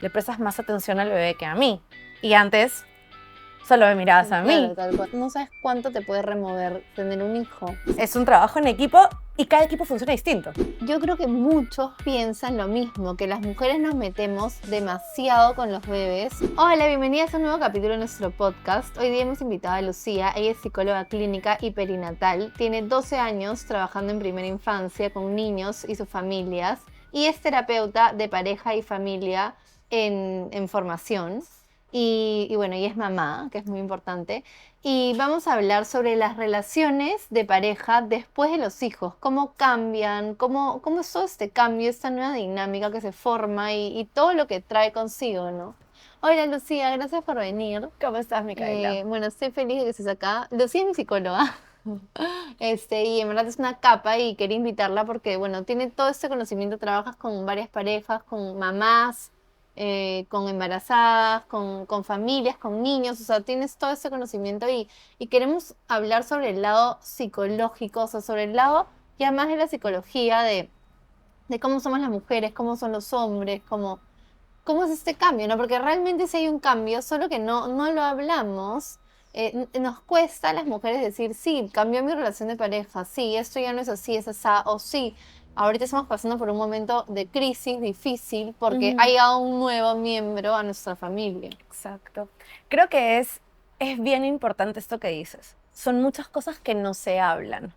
le prestas más atención al bebé que a mí. Y antes solo me mirabas a mí. Claro, tal cual. No sabes cuánto te puede remover tener un hijo. Es un trabajo en equipo y cada equipo funciona distinto. Yo creo que muchos piensan lo mismo, que las mujeres nos metemos demasiado con los bebés. Hola, bienvenidas a un nuevo capítulo de nuestro podcast. Hoy día hemos invitado a Lucía. Ella es psicóloga clínica y perinatal. Tiene 12 años trabajando en primera infancia con niños y sus familias. Y es terapeuta de pareja y familia en formación. Y bueno, y es mamá, que es muy importante. Y vamos a hablar sobre las relaciones de pareja después de los hijos, cómo cambian, cómo es todo este cambio, esta nueva dinámica que se forma y todo lo que trae consigo, ¿no? Hola Lucía, gracias por venir. ¿Cómo estás, Micaela? Bueno, estoy feliz de que estés acá. Lucía es mi psicóloga. Y en verdad es una capa y quería invitarla porque, bueno, tiene todo este conocimiento, trabajas con varias parejas, con mamás, con embarazadas, con familias, con niños, o sea, tienes todo ese conocimiento y queremos hablar sobre el lado psicológico, o sea, sobre el lado ya más de la psicología, de cómo somos las mujeres, cómo son los hombres, cómo es este cambio, ¿no? Porque realmente sí hay un cambio, solo que no lo hablamos. Nos cuesta a las mujeres decir, sí, cambió mi relación de pareja, sí, esto ya no es así, es así, o sí, ahorita estamos pasando por un momento de crisis difícil porque ha llegado un nuevo miembro a nuestra familia. Exacto. Creo que es bien importante esto que dices. Son muchas cosas que no se hablan,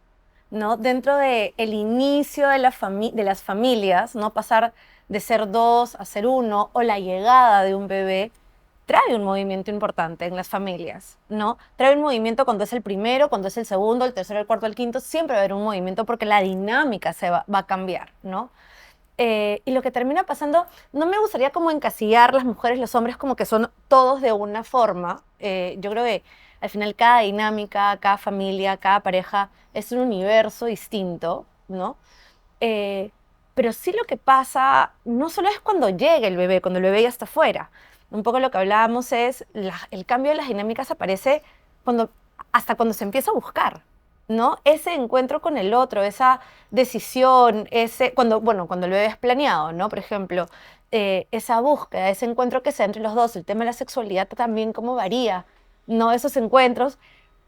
¿no? Dentro del inicio de las familias, ¿no? Pasar de ser dos a ser uno o la llegada de un bebé trae un movimiento importante en las familias, ¿no? Trae un movimiento cuando es el primero, cuando es el segundo, el tercero, el cuarto, el quinto, siempre va a haber un movimiento porque la dinámica va a cambiar, ¿no? Y lo que termina pasando, no me gustaría como encasillar las mujeres, los hombres como que son todos de una forma. Yo creo que al final cada dinámica, cada familia, cada pareja es un universo distinto, ¿no? Eh, pero sí lo que pasa no solo es cuando llega el bebé, cuando el bebé ya está fuera. Un poco lo que hablábamos es el cambio de las dinámicas aparece cuando, hasta cuando se empieza a buscar, ¿no? Ese encuentro con el otro, esa decisión, cuando el bebé es planeado, ¿no? Por ejemplo, esa búsqueda, ese encuentro que sea entre los dos, el tema de la sexualidad también, cómo varía, ¿no? Esos encuentros,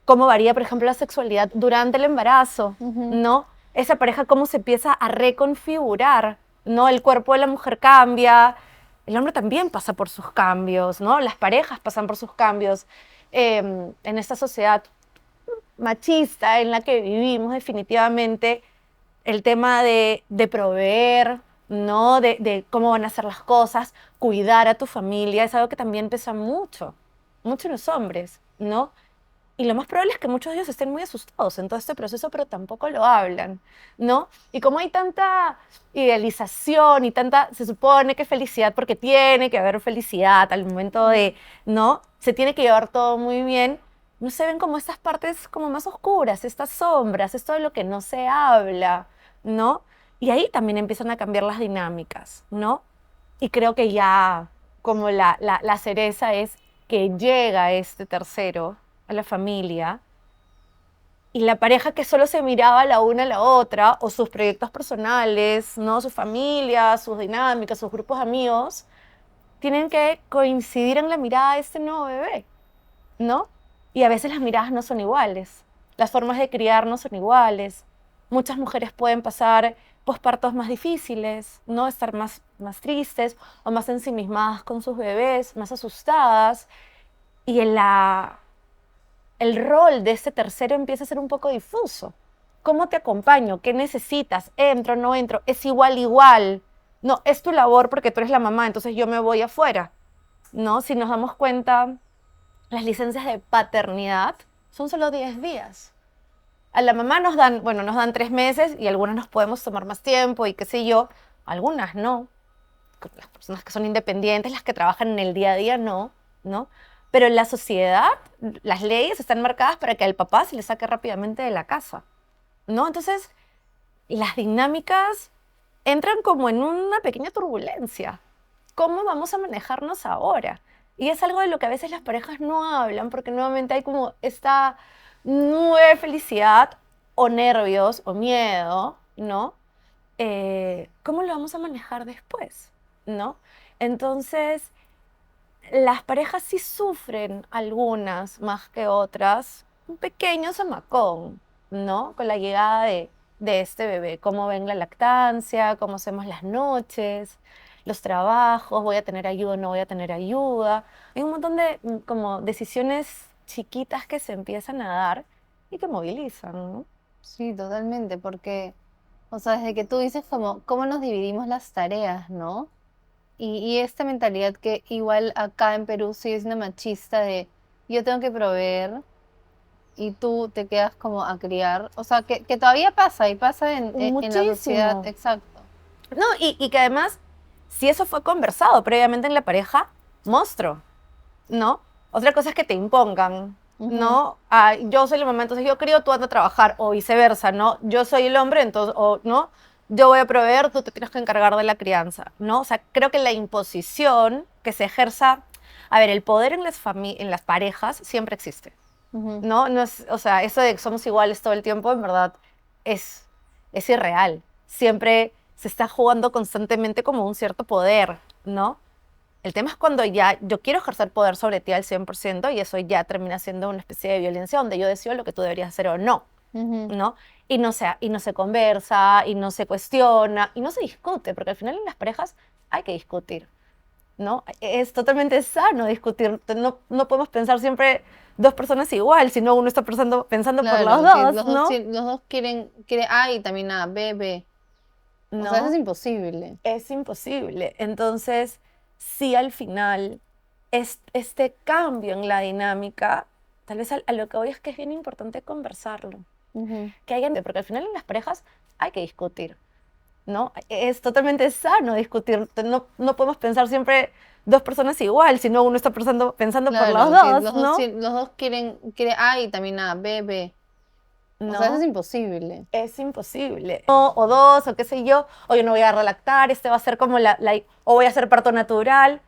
cómo varía, por ejemplo, la sexualidad durante el embarazo, ¿no? Esa pareja cómo se empieza a reconfigurar, ¿no? El cuerpo de la mujer cambia, el hombre también pasa por sus cambios, ¿no? Las parejas pasan por sus cambios. En esta sociedad machista en la que vivimos definitivamente, el tema de proveer, ¿no? De cómo van a hacer las cosas, cuidar a tu familia, es algo que también pesa mucho, mucho en los hombres, ¿no? Y lo más probable es que muchos de ellos estén muy asustados en todo este proceso, pero tampoco lo hablan, ¿no? Y como hay tanta idealización y tanta, se supone que felicidad, porque tiene que haber felicidad al momento de, ¿no? Se tiene que llevar todo muy bien, no se ven como estas partes como más oscuras, estas sombras, esto de lo que no se habla, ¿no? Y ahí también empiezan a cambiar las dinámicas, ¿no? Y creo que ya como la cereza es que llega este tercero a la familia y la pareja que solo se miraba la una a la otra o sus proyectos personales, ¿no? Su familia, sus dinámicas, sus grupos de amigos, tienen que coincidir en la mirada de este nuevo bebé, ¿no? Y a veces las miradas no son iguales, las formas de criar no son iguales. Muchas mujeres pueden pasar pospartos más difíciles, ¿no? Estar más tristes o más ensimismadas con sus bebés, más asustadas. Y el rol de este tercero empieza a ser un poco difuso. ¿Cómo te acompaño? ¿Qué necesitas? ¿Entro, no entro? ¿Es igual, igual? No, es tu labor porque tú eres la mamá, entonces yo me voy afuera, ¿no? Si nos damos cuenta, las licencias de paternidad son solo 10 días. A la mamá nos dan 3 meses y algunas nos podemos tomar más tiempo y qué sé yo, algunas no. Las personas que son independientes, las que trabajan en el día a día, no, ¿no? Pero en la sociedad, las leyes están marcadas para que al papá se le saque rápidamente de la casa, ¿no? Entonces, las dinámicas entran como en una pequeña turbulencia. ¿Cómo vamos a manejarnos ahora? Y es algo de lo que a veces las parejas no hablan, porque nuevamente hay como esta nube de felicidad o nervios o miedo, ¿no? ¿Cómo lo vamos a manejar después? ¿No? Entonces, las parejas sí sufren, algunas más que otras, un pequeño zamacón, ¿no? Con la llegada de este bebé, cómo ven la lactancia, cómo hacemos las noches, los trabajos, voy a tener ayuda o no voy a tener ayuda. Hay un montón de como decisiones chiquitas que se empiezan a dar y que movilizan, ¿no? Sí, totalmente, porque, o sea, desde que tú dices como, cómo nos dividimos las tareas, ¿no? Y esta mentalidad que igual acá en Perú sigue siendo machista de yo tengo que proveer y tú te quedas como a criar. O sea, que todavía pasa y pasa en la sociedad, Muchísimo. exacto. No, y que además, si eso fue conversado previamente en la pareja, monstruo, ¿no? Otra cosa es que te impongan, Ujú. ¿no? Ah, yo soy la mamá, entonces yo crío, tú andas a trabajar, o viceversa, ¿no? Yo soy el hombre, entonces, o, ¿no? Yo voy a proveer, tú te tienes que encargar de la crianza, ¿no? O sea, creo que la imposición que se ejerza, a ver, el poder en las parejas siempre existe, Ujú. ¿no? No es, o sea, eso de que somos iguales todo el tiempo, en verdad, es, es irreal. Siempre se está jugando constantemente como un cierto poder, ¿no? El tema es cuando ya yo quiero ejercer poder sobre ti al 100% y eso ya termina siendo una especie de violencia donde yo decido lo que tú deberías hacer o no, Ujú. ¿no? Y no se conversa, y no se cuestiona, y no se discute, porque al final en las parejas hay que discutir, ¿no? Es totalmente sano discutir. No, no podemos pensar siempre dos personas igual, sino uno está pensando por los Claro, que dos, ¿no? los dos quieren A y también A, B, B. O sea, eso es No, imposible. es imposible. Entonces, sí, al final, este cambio en la dinámica, tal vez a lo que voy es que es bien importante conversarlo. Ujú. Que hayan, porque al final en las parejas hay que discutir, ¿no? Es totalmente sano discutir. No, no podemos pensar siempre dos personas igual, sino uno está pensando por los Claro, que dos, ¿no? los dos quieren A y también A, B, B. O sea, eso es No, imposible. es imposible. O dos, o qué sé yo, o yo no voy a relactar, este va a ser como o voy a hacer parto natural.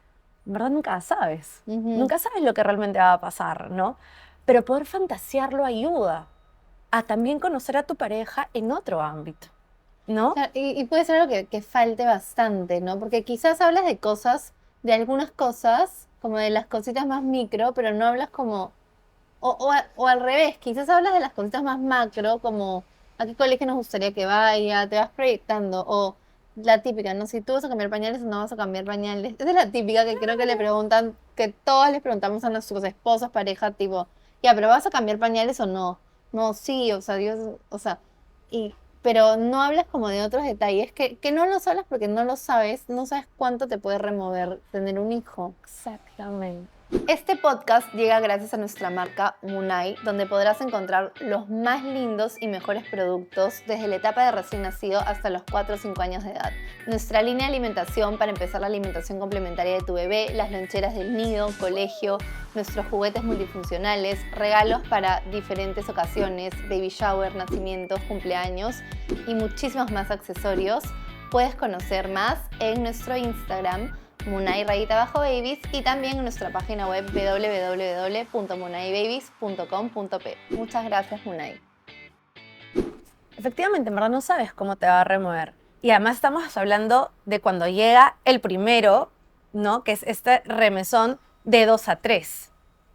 En verdad nunca sabes. Ujú. Nunca sabes lo que realmente va a pasar, ¿no? Pero poder fantasearlo ayuda a también conocer a tu pareja en otro ámbito, ¿no? Claro, y puede ser algo que falte bastante, ¿no? Porque quizás hablas de cosas, de algunas cosas, como de las cositas más micro, pero no hablas como, o al revés, quizás hablas de las cositas más macro, como a qué colegio nos gustaría que vaya, te vas proyectando, o la típica, ¿no? Si tú vas a cambiar pañales o no vas a cambiar pañales. Esa es la típica que creo que le preguntan, que todas les preguntamos a nuestros esposos, pareja, tipo, ya, pero ¿vas a cambiar pañales o no? No, sí, o sea, Dios, o sea, y pero no hablas como de otros detalles que no los hablas porque no lo sabes, no sabes cuánto te puede remover tener un hijo. Exactamente. Este podcast llega gracias a nuestra marca Munai, donde podrás encontrar los más lindos y mejores productos desde la etapa de recién nacido hasta los 4 o 5 años de edad. Nuestra línea de alimentación para empezar la alimentación complementaria de tu bebé, las loncheras del nido, colegio, nuestros juguetes multifuncionales, regalos para diferentes ocasiones, baby shower, nacimientos, cumpleaños y muchísimos más accesorios. Puedes conocer más en nuestro Instagram Munay_babies y también en nuestra página web www.munaybabies.com.p. Muchas gracias, Munay. Efectivamente, en verdad no sabes cómo te va a remover. Y además estamos hablando de cuando llega el primero, ¿no? Que es este remesón de 2 a 3,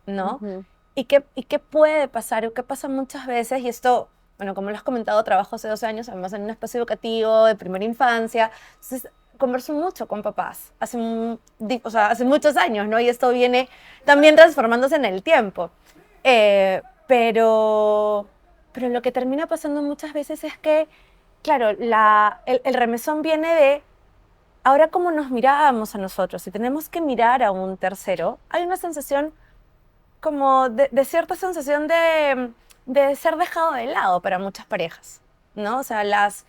¿no? Ujú. Y qué puede pasar? ¿O qué pasa muchas veces? Y esto, bueno, como lo has comentado, trabajo hace 12 años, además en un espacio educativo de primera infancia. Entonces, converso mucho con papás, o sea, hace muchos años, ¿no? Y esto viene también transformándose en el tiempo. Eh, pero, pero lo que termina pasando muchas veces es que, claro, el remesón viene de ahora cómo nos mirábamos a nosotros. Si tenemos que mirar a un tercero, hay una sensación como de cierta sensación de ser dejado de lado para muchas parejas, ¿no? O sea, las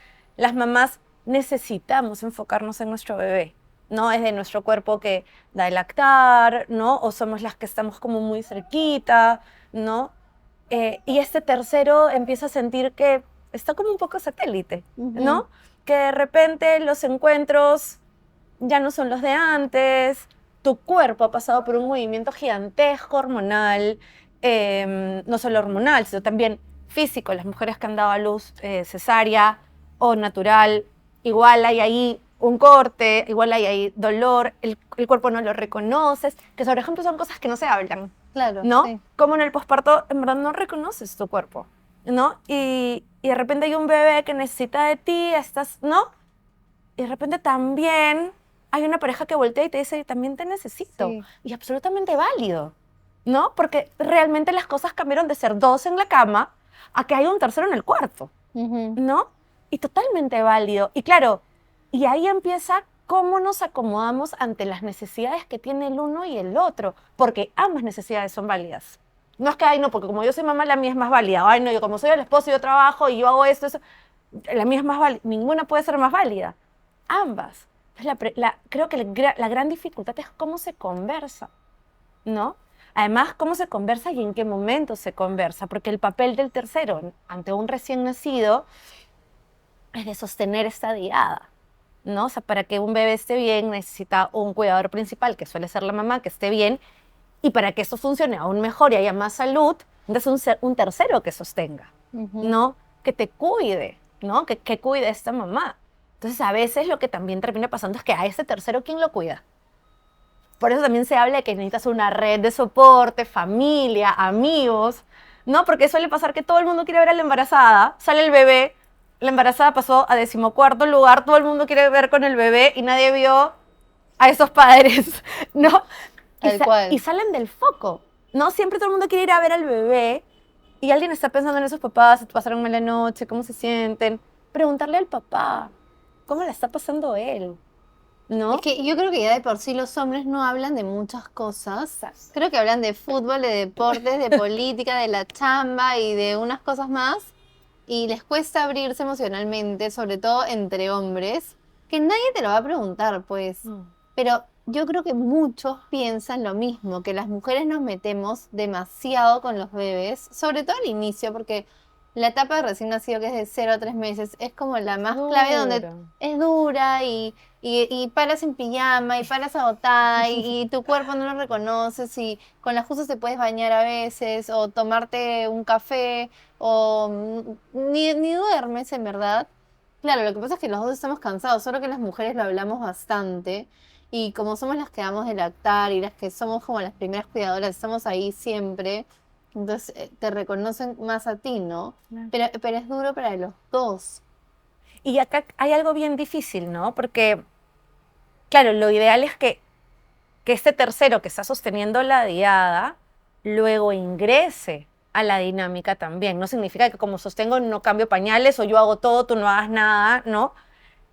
mamás necesitamos enfocarnos en nuestro bebé, ¿no? Es de nuestro cuerpo que da el lactar, ¿no? O somos las que estamos como muy cerquita, ¿no? Y este tercero empieza a sentir que está como un poco satélite, Ujú. ¿no? Que de repente los encuentros ya no son los de antes, tu cuerpo ha pasado por un movimiento gigantesco hormonal, no solo hormonal, sino también físico. Las mujeres que han dado a luz cesárea o natural, igual hay ahí un corte, igual hay dolor, el cuerpo no lo reconoces, que por ejemplo son cosas que no se hablan, Claro, ¿no? sí. Como en el posparto, en verdad no reconoces tu cuerpo, ¿no? Y de repente hay un bebé que necesita de ti, estás, ¿no? Y de repente también hay una pareja que voltea y te dice, también te necesito. Sí. Y absolutamente válido, ¿no? Porque realmente las cosas cambiaron de ser dos en la cama a que hay un tercero en el cuarto, Ujú. ¿no? Y totalmente válido. Y claro, y ahí empieza cómo nos acomodamos ante las necesidades que tiene el uno y el otro, porque ambas necesidades son válidas. No es que, ay, no, porque como yo soy mamá, la mía es más válida. Ay, no, yo como soy el esposo, yo trabajo y yo hago esto, eso, la mía es más válida. Ninguna puede ser más válida. Ambas. Creo que la gran dificultad es cómo se conversa, ¿no? Además, cómo se conversa y en qué momento se conversa, porque el papel del tercero ante un recién nacido es de sostener esta diada, ¿no? O sea, para que un bebé esté bien necesita un cuidador principal, que suele ser la mamá, que esté bien, y para que eso funcione aún mejor y haya más salud, entonces un tercero que sostenga, Ujú. ¿no? Que te cuide, ¿no? Que cuide a esta mamá. Entonces, a veces lo que también termina pasando es que a ese tercero, ¿quién lo cuida? Por eso también se habla de que necesitas una red de soporte, familia, amigos, ¿no? Porque suele pasar que todo el mundo quiere ver a la embarazada, sale el bebé, la embarazada pasó a 14º lugar, todo el mundo quiere ver con el bebé y nadie vio a esos padres, ¿no? Tal Y cual. salen del foco, ¿no? Siempre todo el mundo quiere ir a ver al bebé y alguien está pensando en esos papás, si pasaron mala noche, cómo se sienten. Preguntarle al papá, ¿cómo la está pasando él? Es ¿No? que yo creo que ya de por sí los hombres no hablan de muchas cosas. Creo que hablan de fútbol, de deportes, de política, de la chamba y de unas cosas más. Y les cuesta abrirse emocionalmente, sobre todo entre hombres, que nadie te lo va a preguntar, pues. Mm. Pero yo creo que muchos piensan lo mismo, que las mujeres nos metemos demasiado con los bebés, sobre todo al inicio, porque la etapa de recién nacido, que es de 0 a 3 meses, es como la más clave, donde Duro. es dura y paras en pijama y paras agotada y tu cuerpo no lo reconoces y con las justas te puedes bañar a veces o tomarte un café o ni duermes en verdad. Claro, lo que pasa es que los dos estamos cansados, solo que las mujeres lo hablamos bastante y como somos las que damos de lactar y las que somos como las primeras cuidadoras, estamos ahí siempre, entonces te reconocen más a ti, ¿no? Claro. Pero es duro para los dos. Y acá hay algo bien difícil, ¿no? Porque, claro, lo ideal es que este tercero que está sosteniendo la diada luego ingrese a la dinámica también. No significa que como sostengo no cambio pañales o yo hago todo, tú no hagas nada, ¿no?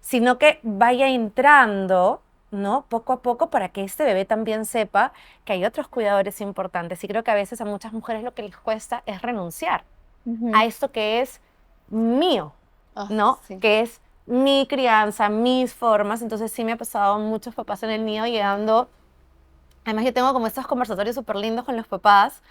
Sino que vaya entrando, ¿no? Poco a poco para que este bebé también sepa que hay otros cuidadores importantes. Y creo que a veces a muchas mujeres lo que les cuesta es renunciar a Ujú. esto que es mío, Ah, ¿no? sí. Que es mi crianza, mis formas. Entonces sí me ha pasado muchos papás en el mío llegando. Además yo tengo como estos conversatorios súper lindos con los papás.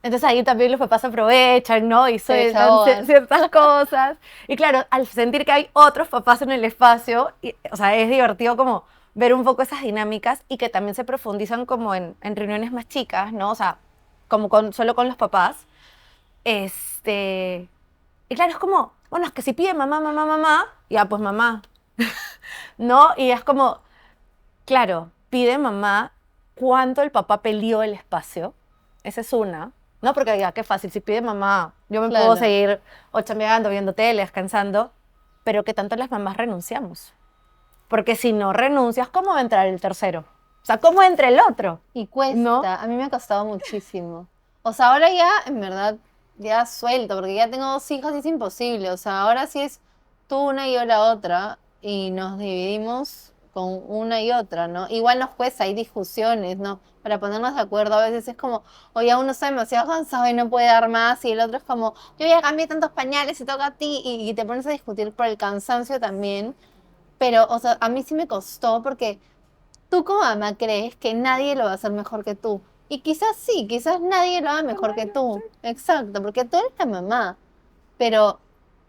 Entonces ahí también los papás aprovechan, ¿no? Y Se sueltan desahogan. ciertas cosas. Y claro, al sentir que hay otros papás en el espacio, o sea, es divertido como ver un poco esas dinámicas y que también se profundizan como en reuniones más chicas, ¿no? O sea, como solo con los papás. Este, y claro, es como, bueno, es que si pide mamá, mamá, mamá, ya pues mamá, ¿no? Y es como, claro, pide mamá cuánto el papá peleó el espacio. Esa es una. No, porque ya, qué fácil, si pide mamá, yo me puedo Claro. seguir o chambeando, viendo tele, descansando, pero que tanto las mamás renunciamos. Porque si no renuncias, ¿cómo va a entrar el tercero? O sea, ¿cómo entra el otro? Y ¿No? cuesta, a mí me ha costado muchísimo. O sea, ahora ya, en verdad, ya suelto, porque ya tengo 2 hijos y es imposible. O sea, ahora sí es tú una y yo la otra, y nos dividimos con una y otra, ¿no? Igual nos cuesta, hay discusiones, ¿no? Para ponernos de acuerdo, a veces es como, o ya uno está demasiado cansado y no puede dar más, y el otro es como, yo ya cambié tantos pañales y toca a ti, y te pones a discutir por el cansancio también. Pero, o sea, a mí sí me costó porque tú como mamá crees que nadie lo va a hacer mejor que tú. Y quizás sí, quizás nadie lo haga mejor que tú. Exacto, porque tú eres la mamá. Pero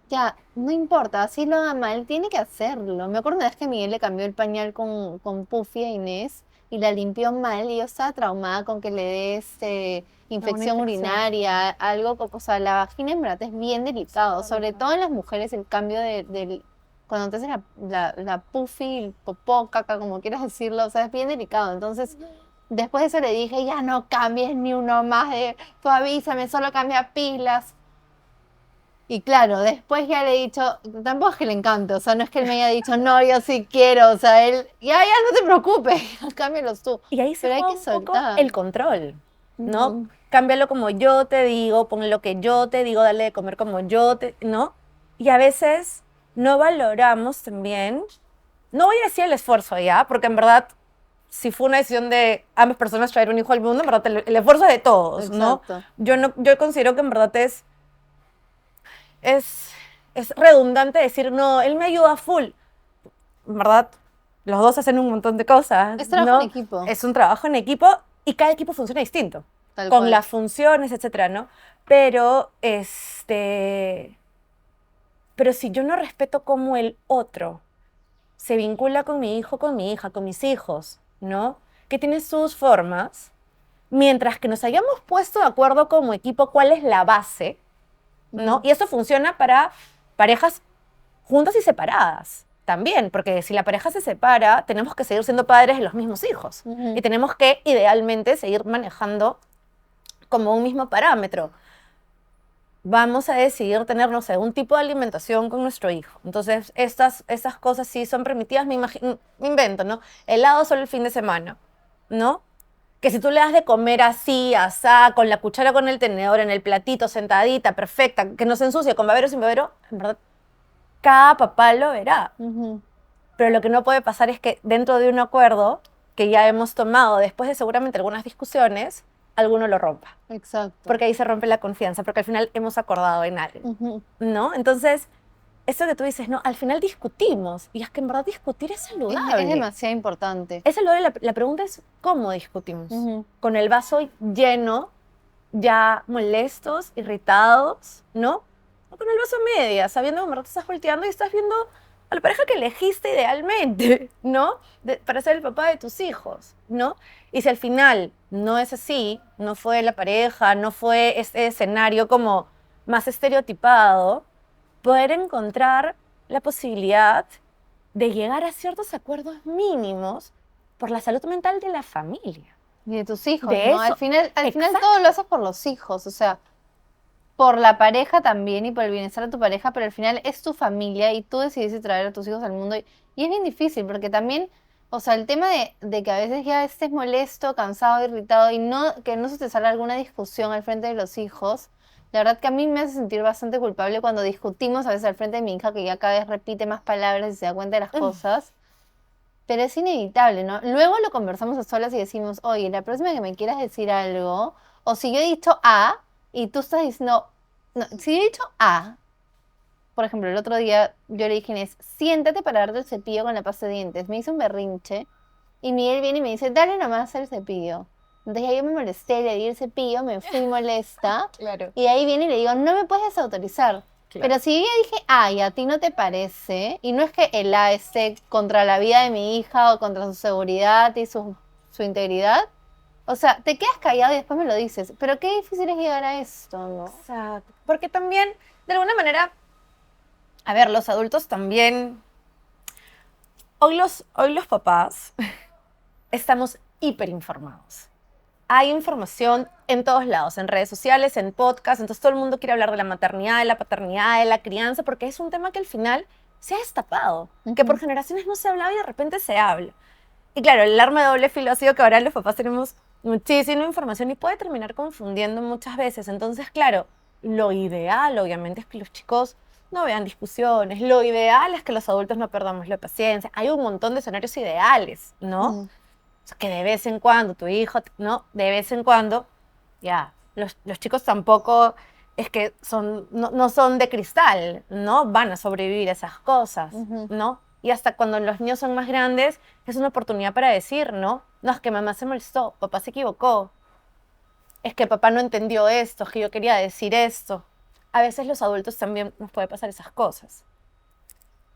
ya, no importa, así lo haga mal, tiene que hacerlo. Me acuerdo una vez que Miguel le cambió el pañal con Puffy a Inés y la limpió mal y yo estaba traumada con que le dé Una infección infección. urinaria, algo, o sea, la vagina en verdad es bien delicado, sobre todo en las mujeres el cambio cuando te haces la puffy, popó, caca, como quieras decirlo, o sea, es bien delicado. Entonces, después de eso le dije, ya no cambies ni uno más tú avísame, solo cambia pilas. Y claro, después ya le he dicho, tampoco es que le encante, o sea, no es que él me haya dicho, no, yo sí quiero, o sea, él, ya, no te preocupes, cámbialos tú. Y ahí se Pero hay juega que un poco soltar. el control, ¿no? Ujú. Cámbialo como yo te digo, pon lo que yo te digo, dale de comer como yo te, ¿no? Y a veces no valoramos también, no voy a decir el esfuerzo ya, porque en verdad, si fue una decisión de ambas personas traer un hijo al mundo, en verdad el esfuerzo es de todos, ¿no? Exacto. Yo considero que en verdad es, es redundante decir, no, él me ayuda full. En verdad, los dos hacen un montón de cosas, Es trabajo en ¿no? equipo, Es un trabajo en equipo y cada equipo funciona distinto, tal con cual. las funciones, etcétera, ¿no? Pero, pero si yo no respeto cómo el otro se vincula con mi hijo, con mi hija, con mis hijos, ¿no? Que tiene sus formas, mientras que nos hayamos puesto de acuerdo como equipo cuál es la base, ¿no? Y eso funciona para parejas juntas y separadas también, porque si la pareja se separa, tenemos que seguir siendo padres de los mismos hijos y tenemos que idealmente seguir manejando como un mismo parámetro. Vamos a decidir tener, no sé, un tipo de alimentación con nuestro hijo. Entonces, estas cosas sí son permitidas, me invento, ¿no? Helado solo el fin de semana, ¿no? Que si tú le das de comer así, asá, con la cuchara, con el tenedor, en el platito, sentadita, perfecta, que no se ensucie, con babero, sin babero, en verdad, cada papá lo verá. Pero lo que no puede pasar es que dentro de un acuerdo que ya hemos tomado, después de seguramente algunas discusiones, alguno lo rompa. Exacto. Porque ahí se rompe la confianza, porque al final hemos acordado en algo, Ujú. ¿no? Entonces, esto que tú dices, no, al final discutimos. Y es que en verdad discutir es saludable. Es demasiado importante. Es saludable. La pregunta es, ¿cómo discutimos? Ujú. Con el vaso lleno, ya molestos, irritados, ¿no? O con el vaso a media, sabiendo que en verdad te estás volteando y estás viendo a la pareja que elegiste idealmente, ¿no? Para ser el papá de tus hijos, ¿no? Y si al final no es así, no fue la pareja, no fue este escenario como más estereotipado, poder encontrar la posibilidad de llegar a ciertos acuerdos mínimos por la salud mental de la familia. Y de tus hijos, De ¿no? eso, Al final exacto. todo lo haces por los hijos, o sea, por la pareja también y por el bienestar de tu pareja, pero al final es tu familia y tú decidiste traer a tus hijos al mundo. Y es bien difícil porque también, o sea, el tema de que a veces ya estés molesto, cansado, irritado y que no se te salga alguna discusión al frente de los hijos, la verdad que a mí me hace sentir bastante culpable cuando discutimos a veces al frente de mi hija, que ya cada vez repite más palabras y se da cuenta de las cosas. Pero es inevitable, ¿no? Luego lo conversamos a solas y decimos, oye, la próxima que me quieras decir algo, o si yo he dicho A y tú estás diciendo, no, si yo he dicho A, por ejemplo, el otro día yo le dije a Inés, siéntate para darte el cepillo con la pasta de dientes. Me hizo un berrinche y Miguel viene y me dice, dale nomás el cepillo. Entonces ya yo me molesté, le di el cepillo, me fui molesta. Claro. Y ahí viene y le digo, no me puedes desautorizar. Claro. Pero si yo ya dije A y a ti no te parece, y no es que el A esté contra la vida de mi hija o contra su seguridad y su integridad, o sea, te quedas callado y después me lo dices. Pero qué difícil es llegar a esto, ¿no? Exacto. Porque también, de alguna manera, a ver, los adultos también, hoy los papás estamos hiperinformados. Hay información en todos lados, en redes sociales, en podcasts, entonces todo el mundo quiere hablar de la maternidad, de la paternidad, de la crianza, porque es un tema que al final se ha destapado, que por generaciones no se hablaba y de repente se habla. Y claro, el arma de doble filo ha sido que ahora los papás tenemos muchísima información y puede terminar confundiendo muchas veces. Entonces, claro, lo ideal obviamente es que los chicos no vean discusiones, lo ideal es que los adultos no perdamos la paciencia. Hay un montón de escenarios ideales, ¿no? O sea, que de vez en cuando tu hijo, ¿no? De vez en cuando, ya, los chicos tampoco es que no son de cristal, ¿no? Van a sobrevivir a esas cosas, ¿no? Y hasta cuando los niños son más grandes, es una oportunidad para decir, ¿no? No, es que mamá se molestó, papá se equivocó, es que papá no entendió esto, es que yo quería decir esto. A veces los adultos también nos puede pasar esas cosas,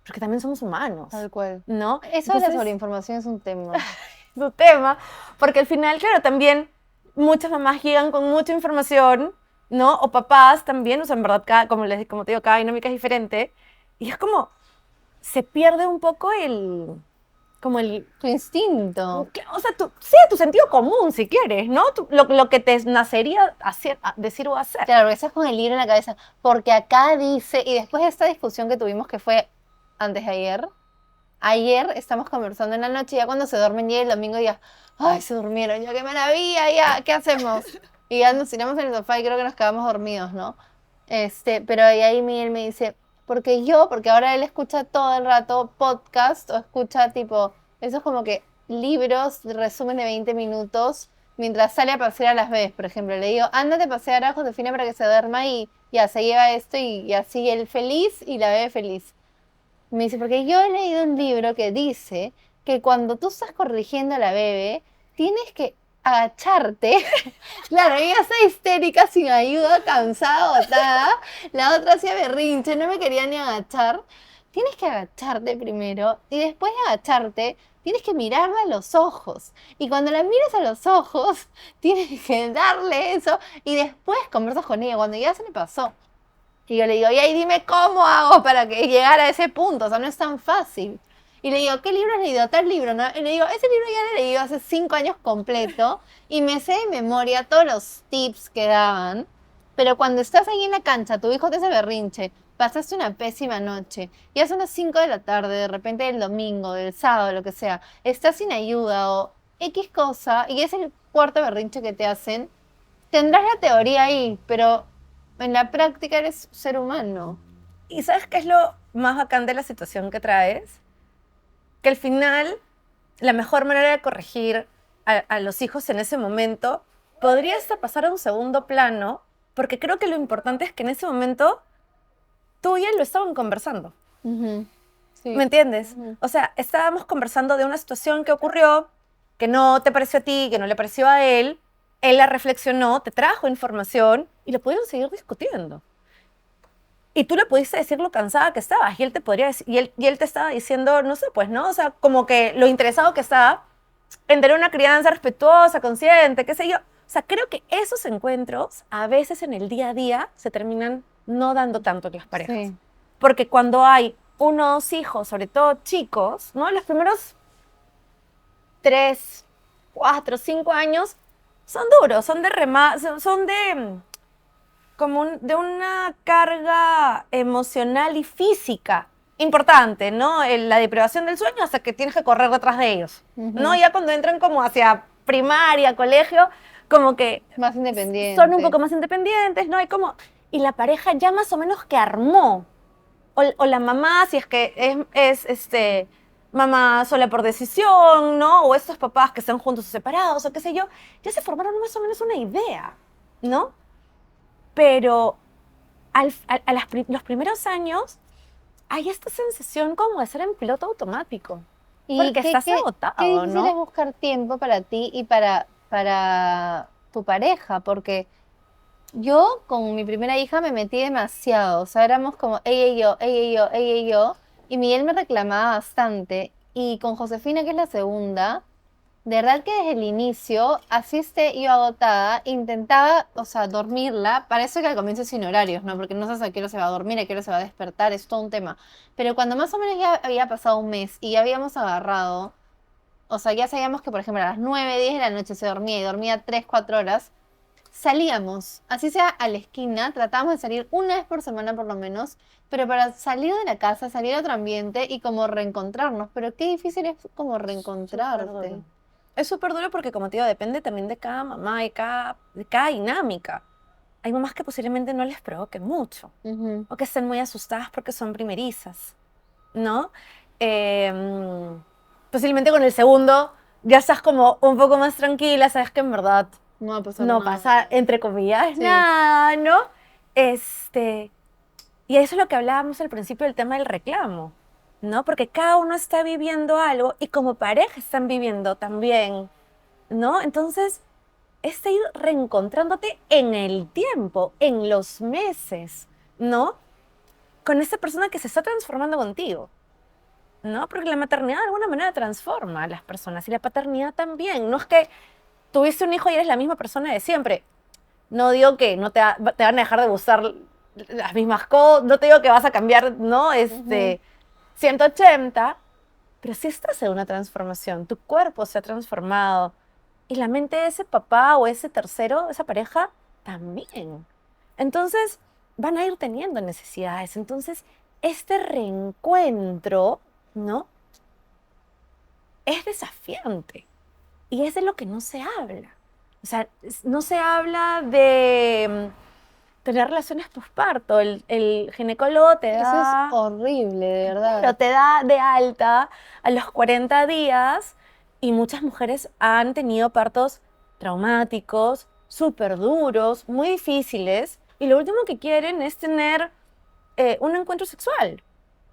porque también somos humanos, Tal cual. ¿no? Eso de la sobreinformación es un tema. Su tema, porque al final, claro, también muchas mamás llegan con mucha información, ¿no? O papás también, o sea, en verdad, como te digo, cada dinámica es diferente, y es como, se pierde un poco como el, Tu instinto. o sea, tu sentido común, si quieres, ¿no? Lo que te nacería decir o hacer. Claro, porque estás con el libro en la cabeza. Porque acá dice, y después de esta discusión que tuvimos que fue antes de ayer estamos conversando en la noche, ya cuando se duermen llega el domingo y ya, ay, se durmieron, ya qué maravilla, ya, ¿qué hacemos? Y ya nos tiramos en el sofá y creo que nos quedamos dormidos, ¿no? Pero ahí Miguel me dice, porque ahora él escucha todo el rato podcast o escucha tipo, esos como que libros, resumen de 20 minutos, mientras sale a pasear a las bebés, por ejemplo. Le digo, ándate a pasear a Josefina para que se duerma y ya se lleva esto y así él feliz y la bebé feliz. Me dice, porque yo he leído un libro que dice que cuando tú estás corrigiendo a la bebé, tienes que agacharte. Claro, ella está histérica, sin ayuda, cansada, botada. La otra hacía berrinche, no me quería ni agachar. Tienes que agacharte primero y después de agacharte, tienes que mirarla a los ojos. Y cuando la miras a los ojos, tienes que darle eso y después conversas con ella, cuando ya se le pasó. Y yo le digo, y ahí dime cómo hago para que llegara a ese punto, o sea, no es tan fácil. Y le digo, ¿qué libro has leído? Tal libro, ¿no? Y le digo, ese libro ya lo he leído hace 5 años completo y me sé de memoria todos los tips que daban. Pero cuando estás ahí en la cancha, tu hijo te hace berrinche, pasaste una pésima noche, y son las 5 de la tarde, de repente del domingo, del sábado, lo que sea, estás sin ayuda o X cosa, y es el cuarto berrinche que te hacen, tendrás la teoría ahí, pero en la práctica eres ser humano. ¿Y sabes qué es lo más bacán de la situación que traes? Que al final, la mejor manera de corregir a los hijos en ese momento podría hasta pasar a un segundo plano, porque creo que lo importante es que en ese momento tú y él lo estaban conversando. Ujú, sí. ¿Me entiendes? Ujú. O sea, estábamos conversando de una situación que ocurrió, que no te pareció a ti, que no le pareció a él la reflexionó, te trajo información y lo pudieron seguir discutiendo. Y tú le pudiste decir lo cansada que estabas y él te podría decir, y él te estaba diciendo, no sé, pues, ¿no? O sea, como que lo interesado que estaba en tener una crianza respetuosa, consciente, qué sé yo. O sea, creo que esos encuentros a veces en el día a día se terminan no dando tanto en las parejas. Sí. Porque cuando hay unos hijos, sobre todo chicos, ¿no? Los primeros 3, 4, 5 años son duros, son de como de una carga emocional y física importante, ¿no? La deprivación del sueño hasta que tienes que correr detrás de ellos, ¿no? Ya cuando entran como hacia primaria, colegio, como que Más independiente. son un poco más independientes, ¿no? Y la pareja ya más o menos que armó, o la mamá, si es que es mamá sola por decisión, ¿no? O estos papás que están juntos o separados, o qué sé yo, ya se formaron más o menos una idea, ¿no? Pero los primeros años hay esta sensación como de ser en piloto automático. Porque estás agotado, qué difícil ¿no? es buscar tiempo para ti y para tu pareja, porque yo con mi primera hija me metí demasiado, o sea, éramos como ella y yo, ella y yo, ella y yo, y Miguel me reclamaba bastante, y con Josefina, que es la segunda, de verdad que desde el inicio, así esté yo agotada, intentaba, o sea, dormirla. Parece que al comienzo es sin horarios, ¿no? Porque no sabes a qué hora se va a dormir, a qué hora se va a despertar, es todo un tema. Pero cuando más o menos ya había pasado un mes y ya habíamos agarrado, o sea, ya sabíamos que, por ejemplo, a las 9, 10 de la noche se dormía y dormía 3, 4 horas, salíamos, así sea a la esquina, tratábamos de salir una vez por semana por lo menos, pero para salir de la casa, salir a otro ambiente y como reencontrarnos. Pero qué difícil es como reencontrarte. Es súper duro porque, como te digo, depende también de cada mamá y de cada dinámica. Hay mamás que posiblemente no les provoque mucho, Ujú. o que estén muy asustadas porque son primerizas, ¿no? Posiblemente con el segundo ya estás como un poco más tranquila, sabes que en verdad No va a pasar no nada. pasa, entre comillas, Sí. nada, ¿no? Y eso es lo que hablábamos al principio del tema del reclamo, ¿no? Porque cada uno está viviendo algo y como pareja están viviendo también, ¿no? Entonces, ir reencontrándote en el tiempo, en los meses, ¿no? Con esa persona que se está transformando contigo, ¿no? Porque la maternidad de alguna manera transforma a las personas y la paternidad también. No es que tuviste un hijo y eres la misma persona de siempre. No digo que no te van a dejar de gustar las mismas cosas, no te digo que vas a cambiar, ¿no? 180, pero sí estás en una transformación, tu cuerpo se ha transformado y la mente de ese papá o ese tercero, esa pareja, también. Entonces, van a ir teniendo necesidades. Entonces, este reencuentro, ¿no? Es desafiante y es de lo que no se habla. O sea, no se habla de tener relaciones postparto. El ginecólogo te Eso es da, horrible, de verdad. pero te da de alta a los 40 días y muchas mujeres han tenido partos traumáticos, súper duros, muy difíciles y lo último que quieren es tener un encuentro sexual,